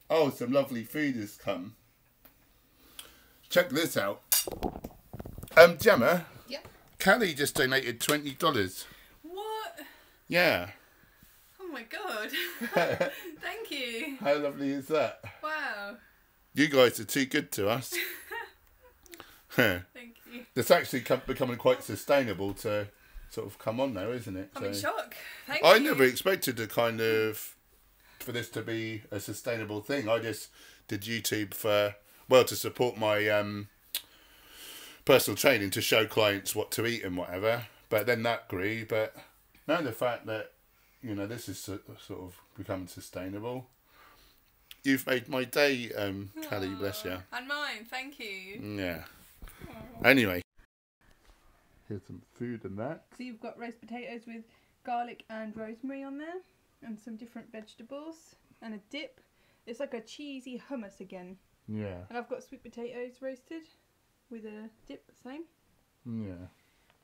Speaker 1: Oh, some lovely food has come. Check this out. Gemma.
Speaker 2: Yep.
Speaker 1: Callie just donated $20.
Speaker 2: What?
Speaker 1: Yeah.
Speaker 2: Oh my god. Thank you.
Speaker 1: How lovely is that?
Speaker 2: Wow.
Speaker 1: You guys are too good to us.
Speaker 2: Thank you.
Speaker 1: It's actually becoming quite sustainable to sort of come on now, isn't it?
Speaker 2: I'm in shock. Thank you.
Speaker 1: I never expected for this to be a sustainable thing. I just did YouTube to support my personal training, to show clients what to eat and whatever. But then that grew. But now the fact that, you know, this is sort of becoming sustainable. You've made my day, Callie, bless you.
Speaker 2: And mine, thank you.
Speaker 1: Yeah. Aww. Anyway. Here's some food and that.
Speaker 2: So you've got roast potatoes with garlic and rosemary on there, and some different vegetables, and a dip. It's like a cheesy hummus again.
Speaker 1: Yeah.
Speaker 2: And I've got sweet potatoes roasted with a dip, same.
Speaker 1: Yeah.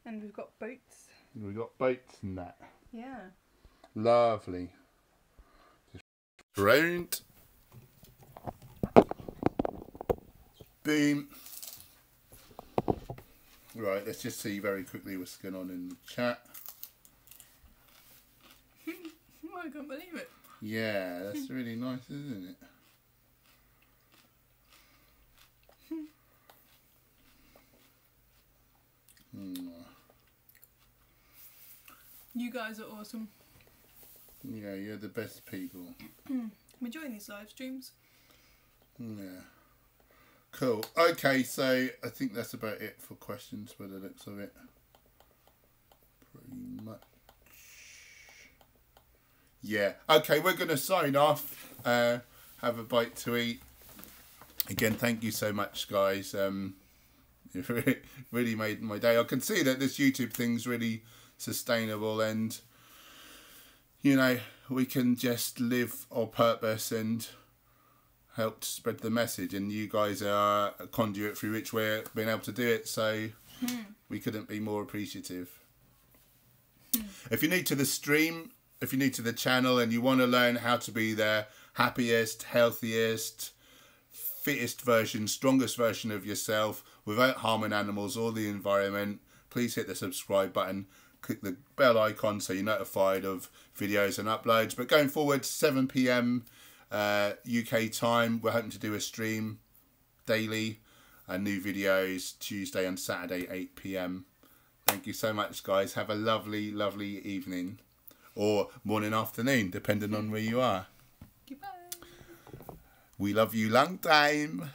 Speaker 2: And we've got boats.
Speaker 1: We've got boats and that.
Speaker 2: Yeah.
Speaker 1: Lovely. Just round. Boom. Right, let's just see very quickly what's going on in the chat.
Speaker 2: Oh, I can't believe it.
Speaker 1: Yeah, that's really nice, isn't it?
Speaker 2: You guys are awesome.
Speaker 1: Yeah, you're the best people.
Speaker 2: I'm enjoying these live streams.
Speaker 1: Yeah. Cool. Okay, so I think that's about it for questions by the looks of it. Pretty much. Yeah. Okay, we're going to sign off. Have a bite to eat. Again, thank you so much, guys. It really made my day. I can see that this YouTube thing's really sustainable, and, you know, we can just live our purpose and help to spread the message, and you guys are a conduit through which we're being able to do it, so we couldn't be more appreciative. If you're new to the stream, if you're new to the channel and you want to learn how to be the happiest, healthiest, fittest version, strongest version of yourself without harming animals or the environment, please hit the subscribe button, click the bell icon so you're notified of videos and uploads. But going forward, 7 PM UK time, we're hoping to do a stream daily, and new videos Tuesday and Saturday 8 PM. Thank you so much, guys. Have a lovely, lovely evening, or morning, afternoon, depending on where you are.
Speaker 2: Goodbye.
Speaker 1: We love you long time.